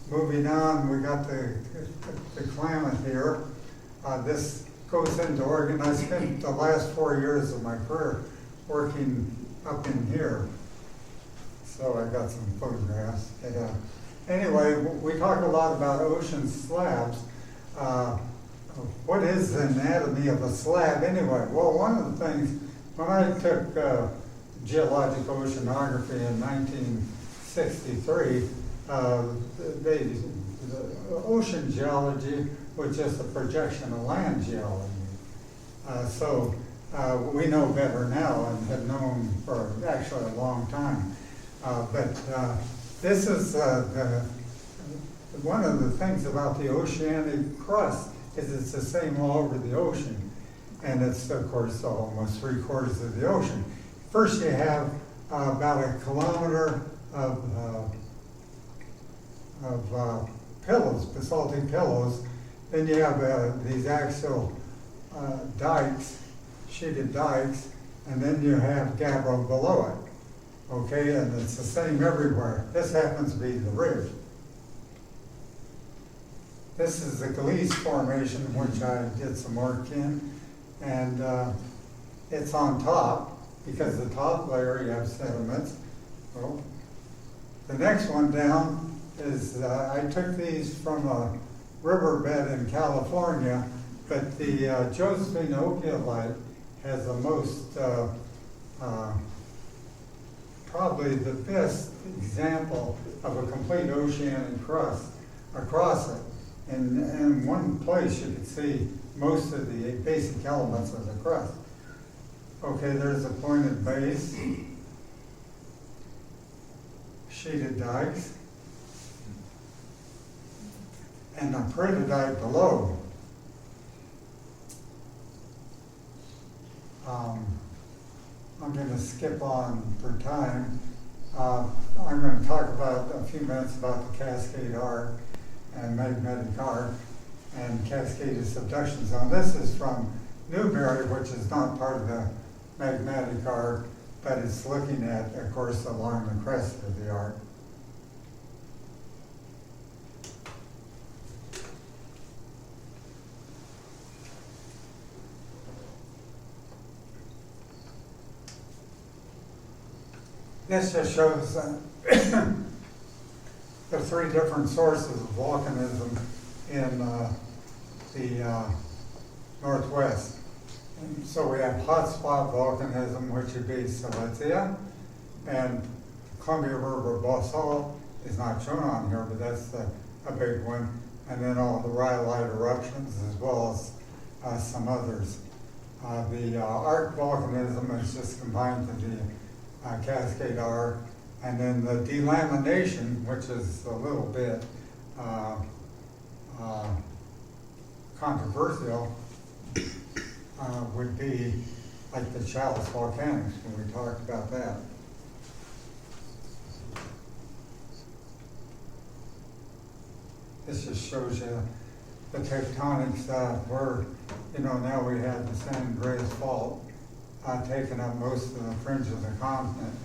moving on, we got the Klamath here. This goes into Oregon. I spent the last 4 years of my career working up in here. So I got some photographs. Anyway, we talk a lot about ocean slabs. What is the anatomy of a slab anyway? Well, one of the things, when I took geologic oceanography in 1963, the ocean geology was just a projection of land geology. So we know better now and have known for actually a long time. But this is one of the things about the oceanic crust is it's the same all over the ocean. And it's, of course, almost 3/4 of the ocean. First you have about 1 kilometer of pillows, basaltic pillows. Then you have these axial dikes, sheeted dikes, and then you have gabbro below it. Okay, and it's the same everywhere. This happens to be the ridge. This is the Gliese Formation, which I did some work in, and it's on top, because the top layer you have sediments. Well, the next one down is, I took these from a riverbed in California, but the Josephine Ophiolite has the most, probably the best example of a complete oceanic crust across it. And in one place you could see most of the basic elements of the crust. Okay, there's a pointed base, sheeted dikes, and a peridotite below. I'm going to skip on for time. I'm going to talk about a few minutes about the Cascade Arc and magnetic arc and cascaded subduction zone. This is from Newberry, which is not part of the magnetic arc, but it's looking at, of course, along the crest of the arc. This just shows the three different sources of volcanism in the Northwest. And so we have hotspot volcanism, which would be Silesia, and Columbia River basalt is not shown on here, but that's a big one. And then all the rhyolite eruptions, as well as some others. The arc volcanism is just confined to the Cascade Arc, and then the delamination, which is a little bit controversial, would be like the Chalice volcanics, when we talked about that. This just shows you the tectonics where, now we have the San Andreas Fault taking up most of the fringe of the continent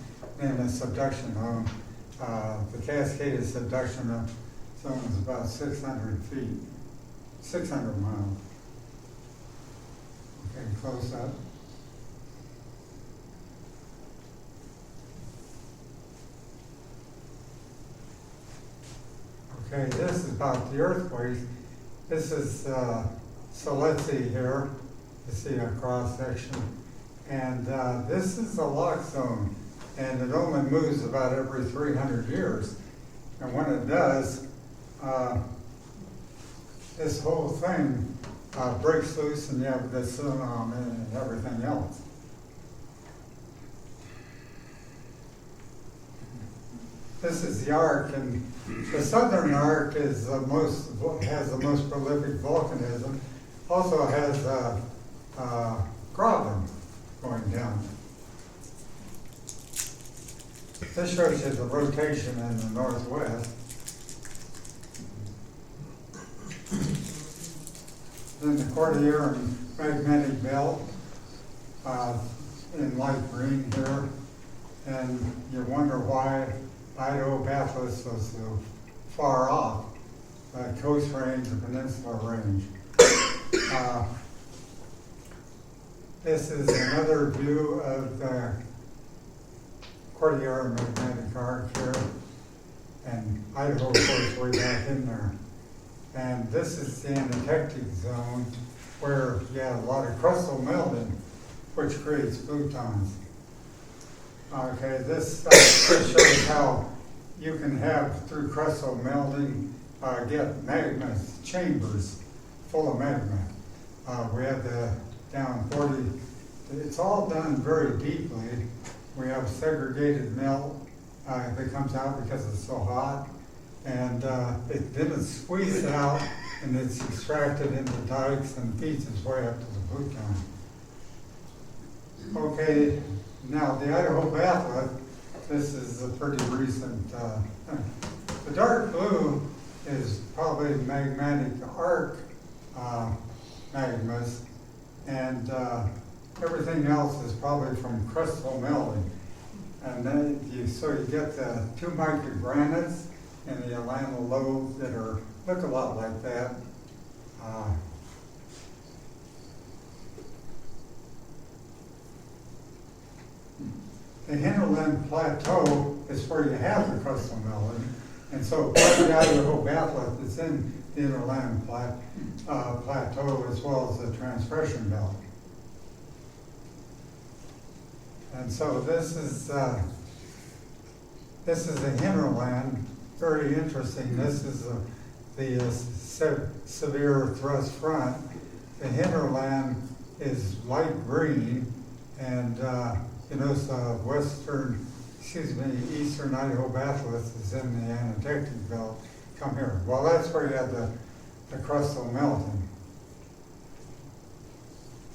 in the subduction zone. The cascaded subduction zone is about 600 feet, 600 miles. Okay, close up. Okay, this is about the earthquakes. This is Silesia here. You see a cross section. And this is a lock zone, and it only moves about every 300 years. And when it does, this whole thing breaks loose, and you have the tsunami and everything else. This is the arc, and the southern arc is has the most prolific volcanism. Also has graben going down. This shows you the rotation in the northwest. Then the cordilleran magnetic belt in light green here, and you wonder why Idaho Batholiths was so far off, coast range and peninsula range. This is another view of the cordilleran magnetic arc here, and Idaho, of course, way back in there. And this is the Anatectic zone, where you have a lot of crustal melting, which creates plutons. Okay, this shows how you can have, through crustal melting, get magma chambers full of magma. We have the down 40, it's all done very deeply. We have segregated melt that comes out because it's so hot, and then it's squeezed out and it's extracted into dikes and feeds its way up to the pluton. Okay, now the Idaho batholith, this is a pretty recent thing. The dark blue is probably magmatic arc magmas, and everything else is probably from crustal melting. And then so you get the two microgranites in the Atlanta lobe that look a lot like that. The hinterland plateau is where you have the crustal melting, and so part of the Idaho batholith is in the hinterland plateau as well as the transgression belt. And so this is the hinterland, very interesting. This is the severe thrust front. The hinterland is light green, and you notice eastern Idaho batholith is in the Anatectic belt. Come here. Well, that's where you have the crustal melting.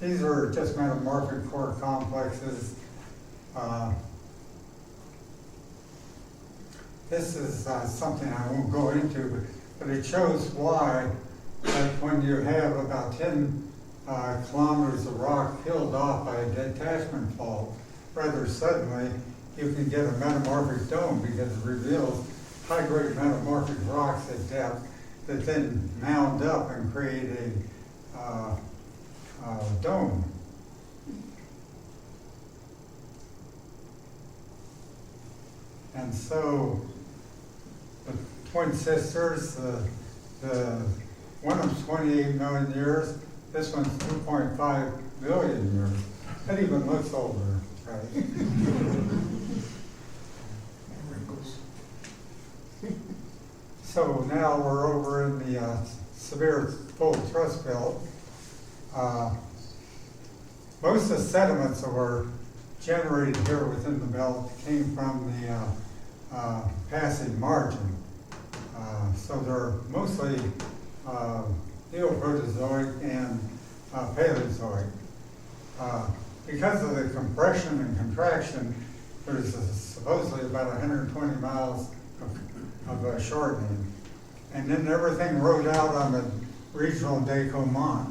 These are just metamorphic core complexes. This is something I won't go into, but it shows why, like when you have about 10 kilometers of rock peeled off by a detachment fault, rather suddenly you can get a metamorphic dome because it reveals high-grade metamorphic rocks at depth that then mound up and create a dome. And so the twin sisters, the one of them's 28 million years, this one's 2.5 billion years. That even looks older, right? So now we're over in the severe full thrust belt. Most of the sediments that were generated here within the belt came from the passive margin. So they're mostly Neoproterozoic and Paleozoic. Because of the compression and contraction, there's supposedly about 120 miles of shortening. And then everything rode out on the regional décollement.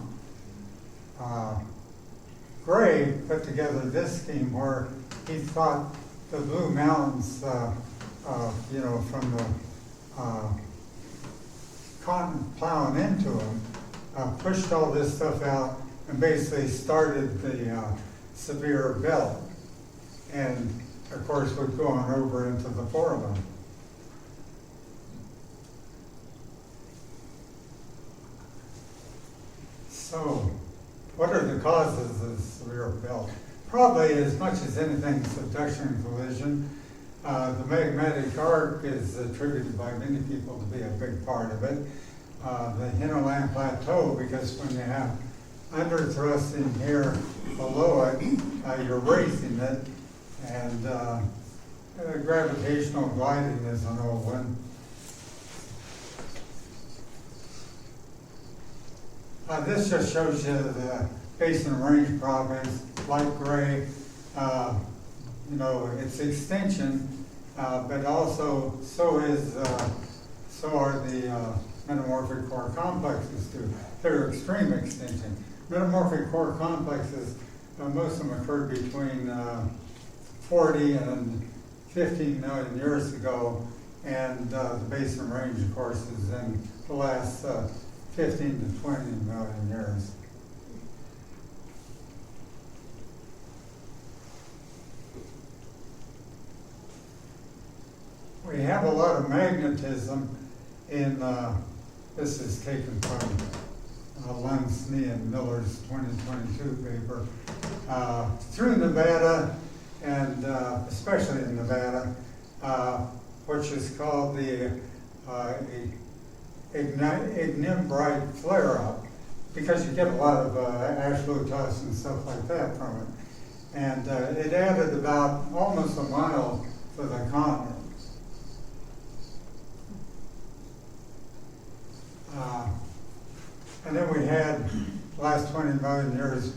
Gray put together this scheme where he thought the Blue Mountains, from the continent plowing into them, pushed all this stuff out and basically started the severe belt. And of course would go on over into the foreland. So, what are the causes of the severe belt? Probably as much as anything, subduction and collision. The magmatic arc is attributed by many people to be a big part of it. The hinterland plateau, because when you have underthrust in here below it, you're raising it, and gravitational gliding is an old one. This just shows you the Basin range province, light gray. It's extension, but also so are the metamorphic core complexes too. They're extreme extension. Metamorphic core complexes, most of them occurred between 40 and 15 million years ago, and the Basin range, of course, is in the last 15 to 20 million years. We have a lot of magnetism in, this is taken from Lansney and Miller's 2022 paper, through Nevada, and especially in Nevada, which is called the ignimbrite flare-up, because you get a lot of ash lotus and stuff like that from it. And it added about almost a mile to the continent. And then we had the last 20 million years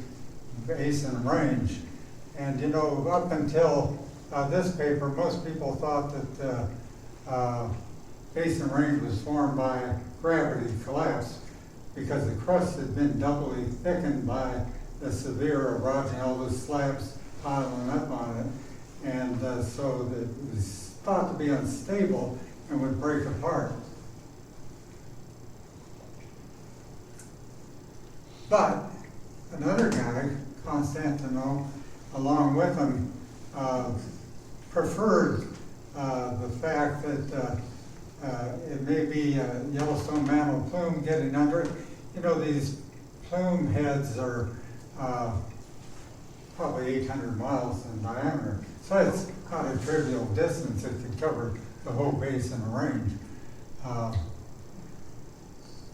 Basin range. And up until this paper, most people thought that Basin range was formed by gravity collapse because the crust had been doubly thickened by the severe erosion, all those slabs piling up on it. And so that it was thought to be unstable and would break apart. But another guy, Constantino, along with him, preferred the fact that it may be a Yellowstone mantle plume getting under it. You know, these plume heads are probably 800 miles in diameter. So it's not a trivial distance. It can cover the whole basin range.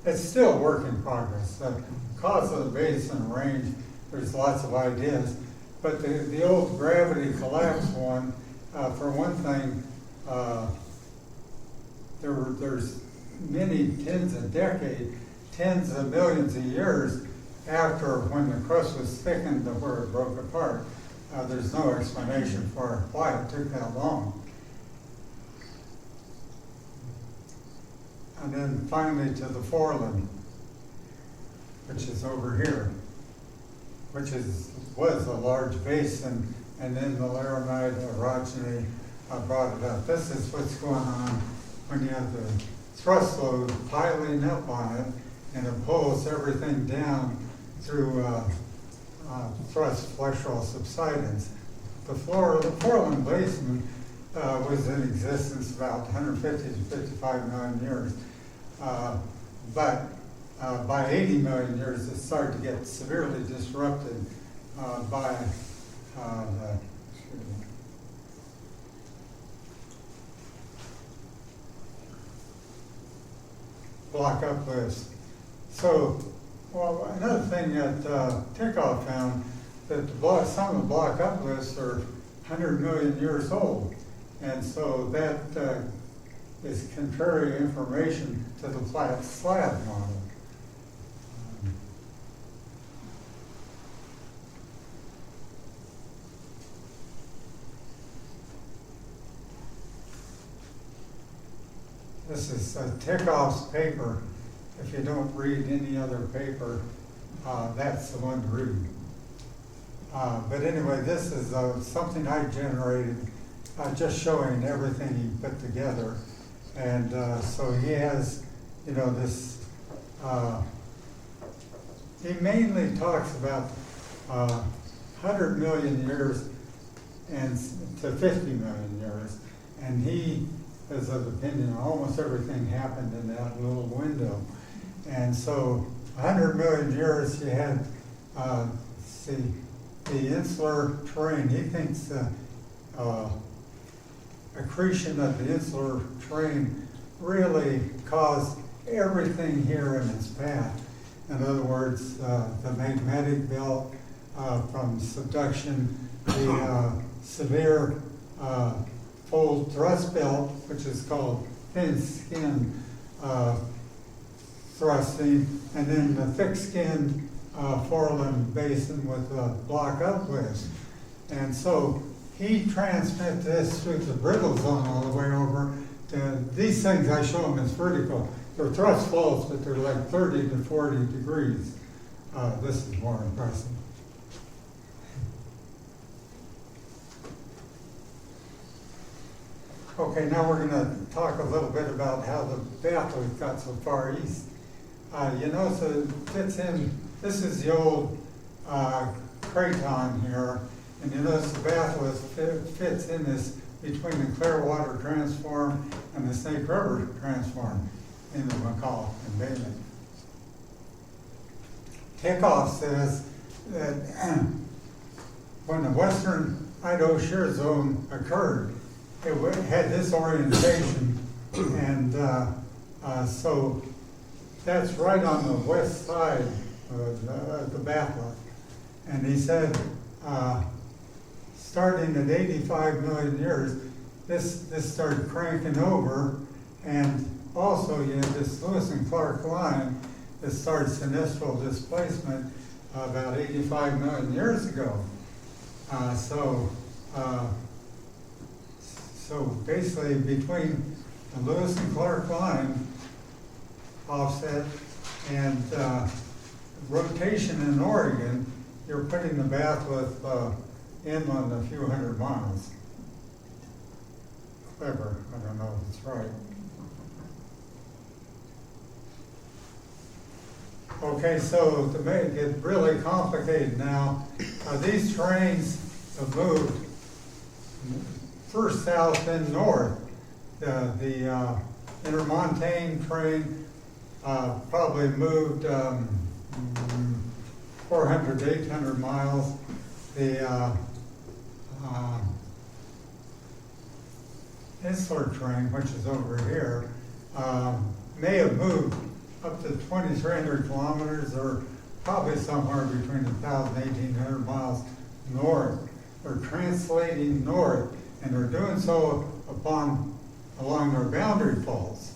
It's still a work in progress. The cause of the basin range, there's lots of ideas. But the old gravity collapse one, for one thing, there's many tens of decades, tens of millions of years after when the crust was thickened to where it broke apart. There's no explanation for why it took that long. And then finally to the foreland, which is over here, which was a large basin, and then the Laramide orogeny brought it up. This is what's going on when you have the thrust load piling up on it, and it pulls everything down through thrust flexural subsidence. The foreland basin was in existence about 150 to 55 million years. But by 80 million years, it started to get severely disrupted by the block uplifts. So, well, another thing that Tectonic found, that some of the block uplifts are 100 million years old. And so that is contrary information to the flat slab model. This is Tickhoff's paper. If you don't read any other paper, that's the one to read. But anyway, this is something I generated, just showing everything he put together. And so he has, you know, this, he mainly talks about 100 million years and to 50 million years. And he is of opinion almost everything happened in that little window. And so 100 million years you had, the insular terrane. He thinks accretion of the insular terrane really caused everything here in its path. In other words, the magmatic belt from subduction, the severe fold thrust belt, which is called thin skin thrusting, and then the thick-skinned foreland basin with block uplifts. And so he transmits this through the brittle zone all the way over to these things. I show them as vertical. They're thrust faults, but they're like 30 to 40 degrees. This is more impressive. Okay, now we're going to talk a little bit about how the Batholiths got so far east. You know, so it fits in, this is the old craton here, and you notice the Batholiths fits in this between the Clearwater Transform and the Snake River Transform in the McCall and Basin. Takeoff says that when the western Idaho Shear Zone occurred, it had this orientation, and so that's right on the west side of the Batholith. And he said, starting at 85 million years, this started cranking over, and also you have this Lewis and Clark line that started sinistral displacement about 85 million years ago. So basically between the Lewis and Clark line offset and rotation in Oregon, you're putting the Batholith inland a few hundred miles. Clever, I don't know if it's right. Okay, so to make it really complicated now, these terranes have moved first south, then north. The intermontane terrain probably moved 400 to 800 miles. The insular terrain, which is over here, may have moved up to 2,300 kilometers, or probably somewhere between 1,000 and 1,800 miles north. They're translating north, and they're doing so along their boundary faults.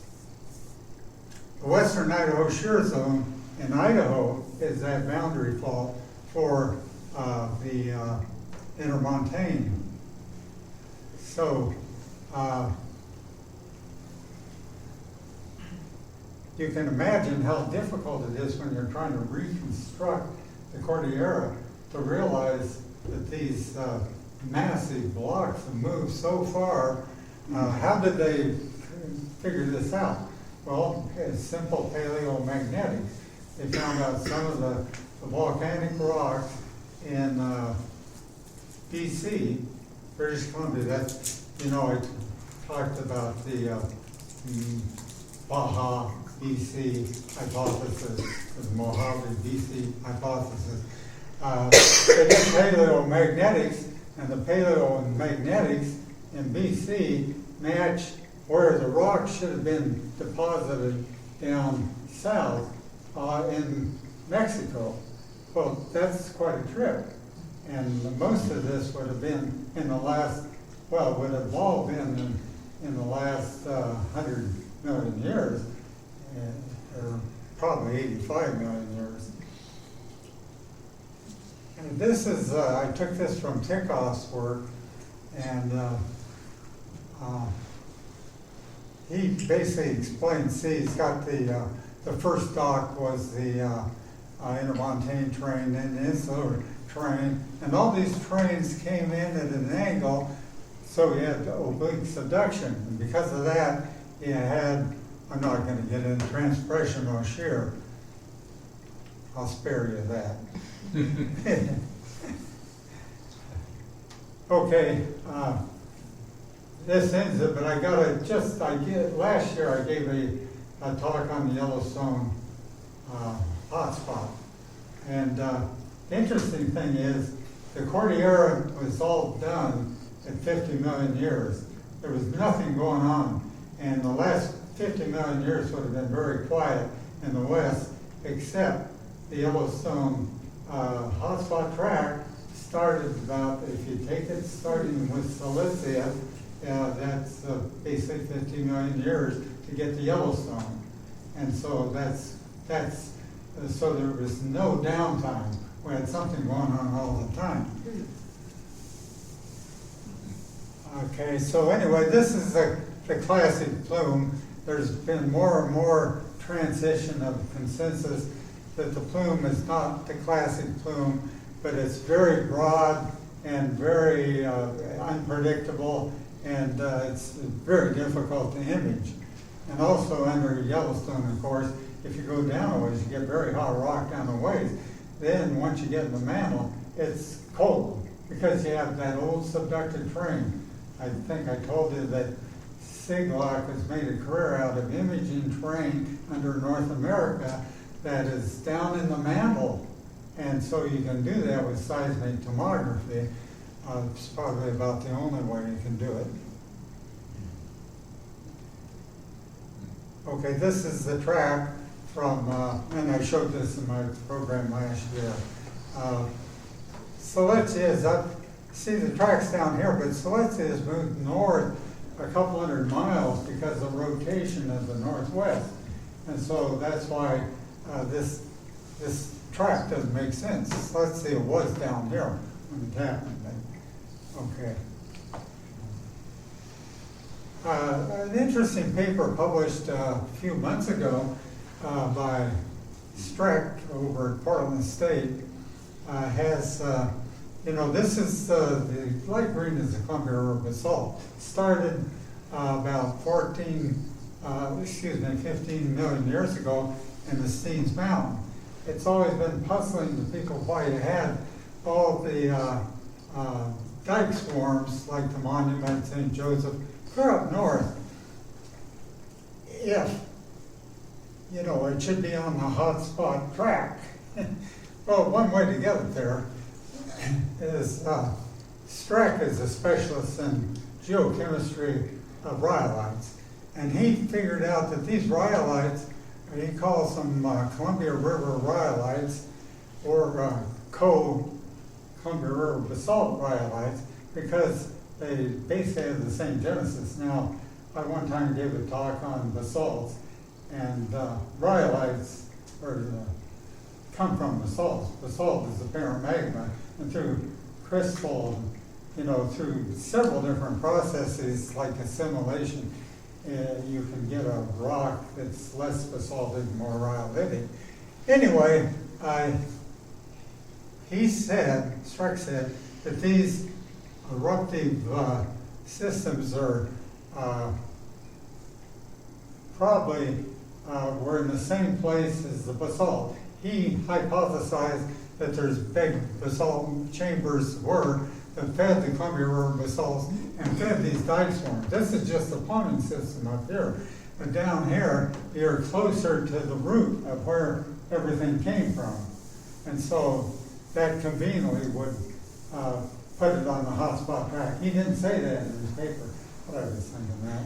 The western Idaho shear zone in Idaho is that boundary fault for the intermontane. So you can imagine how difficult it is when you're trying to reconstruct the Cordillera to realize that these massive blocks have moved so far. How did they figure this out? Well, it's simple paleomagnetics. They found out some of the volcanic rocks in BC, British Columbia. That's, I talked about the Baja BC hypothesis, the Mojave BC hypothesis. They did paleomagnetics, and the paleomagnetics in BC match where the rock should have been deposited down south in Mexico. Well, that's quite a trip. And most of this would have been in the last, would have all been in the last 100 million years, or probably 85 million years. And this is, I took this from Tikoff's work, and he basically explained, he's got the first dock was the intermontane terrain and the insular terrain, and all these terrains came in at an angle, so you had oblique subduction, and because of that, you had, I'm not going to get into transpression or shear. I'll spare you that. Okay, this ends it, but last year I gave a talk on the Yellowstone hotspot. And the interesting thing is, the Cordillera was all done at 50 million years. There was nothing going on. And the last 50 million years would have been very quiet in the West, except the Yellowstone hotspot tract started about, if you take it starting with Silesia, that's basically 50 million years to get to Yellowstone. And so so there was no downtime. We had something going on all the time. Okay, so anyway, this is the classic plume. There's been more and more transition of consensus that the plume is not the classic plume, but it's very broad and very unpredictable, and it's very difficult to image. And also under Yellowstone, of course, if you go down a ways, you get very hot rock down a ways. Then once you get in the mantle, it's cold because you have that old subducted terrain. I think I told you that Siglock has made a career out of imaging terrain under North America that is down in the mantle. And so you can do that with seismic tomography. It's probably about the only way you can do it. Okay, this is the track from, and I showed this in my program last year. Silesia is up, see the track's down here, but Silesia has moved north a couple hundred miles because of rotation of the northwest. And so that's why this track doesn't make sense. Let's see, it was down here when it happened. Okay. An interesting paper published a few months ago by Streck over at Portland State has, this is, the light green is the Columbia River basalt. Started about 15 million years ago in the Steens Mountain. It's always been puzzling to people why you had all the dike swarms like the Monument, St. Joseph, clear up north. If, it should be on the hotspot track. Well, one way to get it there is Strack is a specialist in geochemistry of rhyolites. And he figured out that these rhyolites, he calls them Columbia River rhyolites, or Columbia River basalt rhyolites, because they basically have the same genesis. Now, I one time gave a talk on basalts, and rhyolites come from basalts. Basalt is the parent magma, and through crystal, through several different processes like assimilation, you can get a rock that's less basaltic, more rhyolitic. Anyway, Strack said that these eruptive systems are probably were in the same place as the basalt. He hypothesized that there's big basalt chambers that fed the Columbia River basalts and fed these dike swarms. This is just the plumbing system up here. But down here, you're closer to the root of where everything came from. And so that conveniently would put it on the hotspot track. He didn't say that in his paper, but I was thinking that.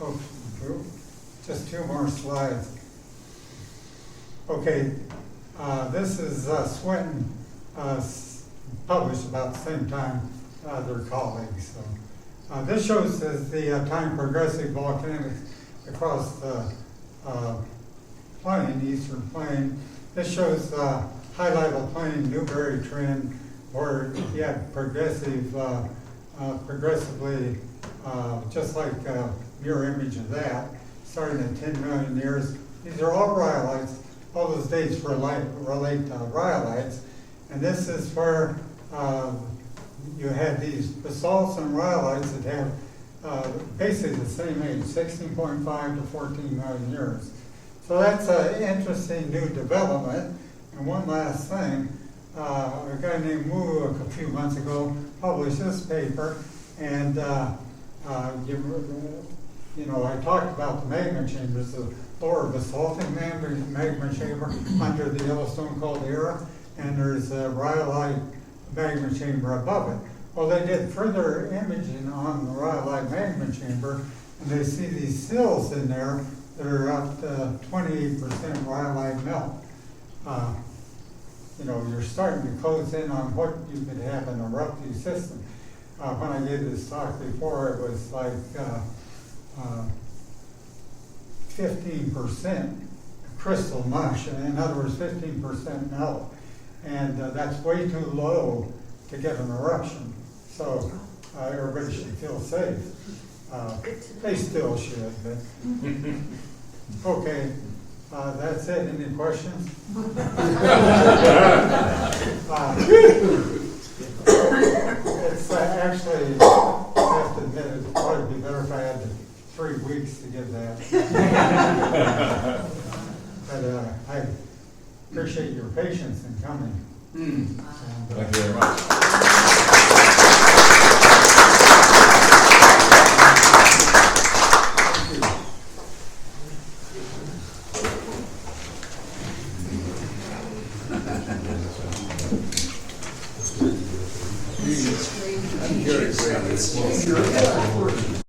Oh, just two more slides. Okay, this is Swinton, published about the same time their colleagues. So, this shows the time progressive volcanics across the plain, eastern plain. This shows high level plain, Newberry trend, where you had progressively, just like a mirror image of that, starting at 10 million years. These are all rhyolites. All those dates relate rhyolites. And this is where you had these basalts and rhyolites that have basically the same age, 16.5 to 14 million years. So that's an interesting new development. And one last thing, a guy named Wu a few months ago published this paper, and I talked about the magma chambers, the lower basaltic magma chamber under the Yellowstone caldera, and there's a rhyolite magma chamber above it. Well, they did further imaging on the rhyolite magma chamber, and they see these sills in there that are up to 28% rhyolite melt. You're starting to close in on what you could have in an eruptive system. When I gave this talk before, it was like 15% crystal mush, and in other words, 15% melt. And that's way too low to get an eruption. So everybody should feel safe. They still should, but okay. That's it. Any questions? It's actually, I have to admit, it'd probably be better if I had 3 weeks to give that. But I appreciate your patience in coming. Thank you very much. It's strange.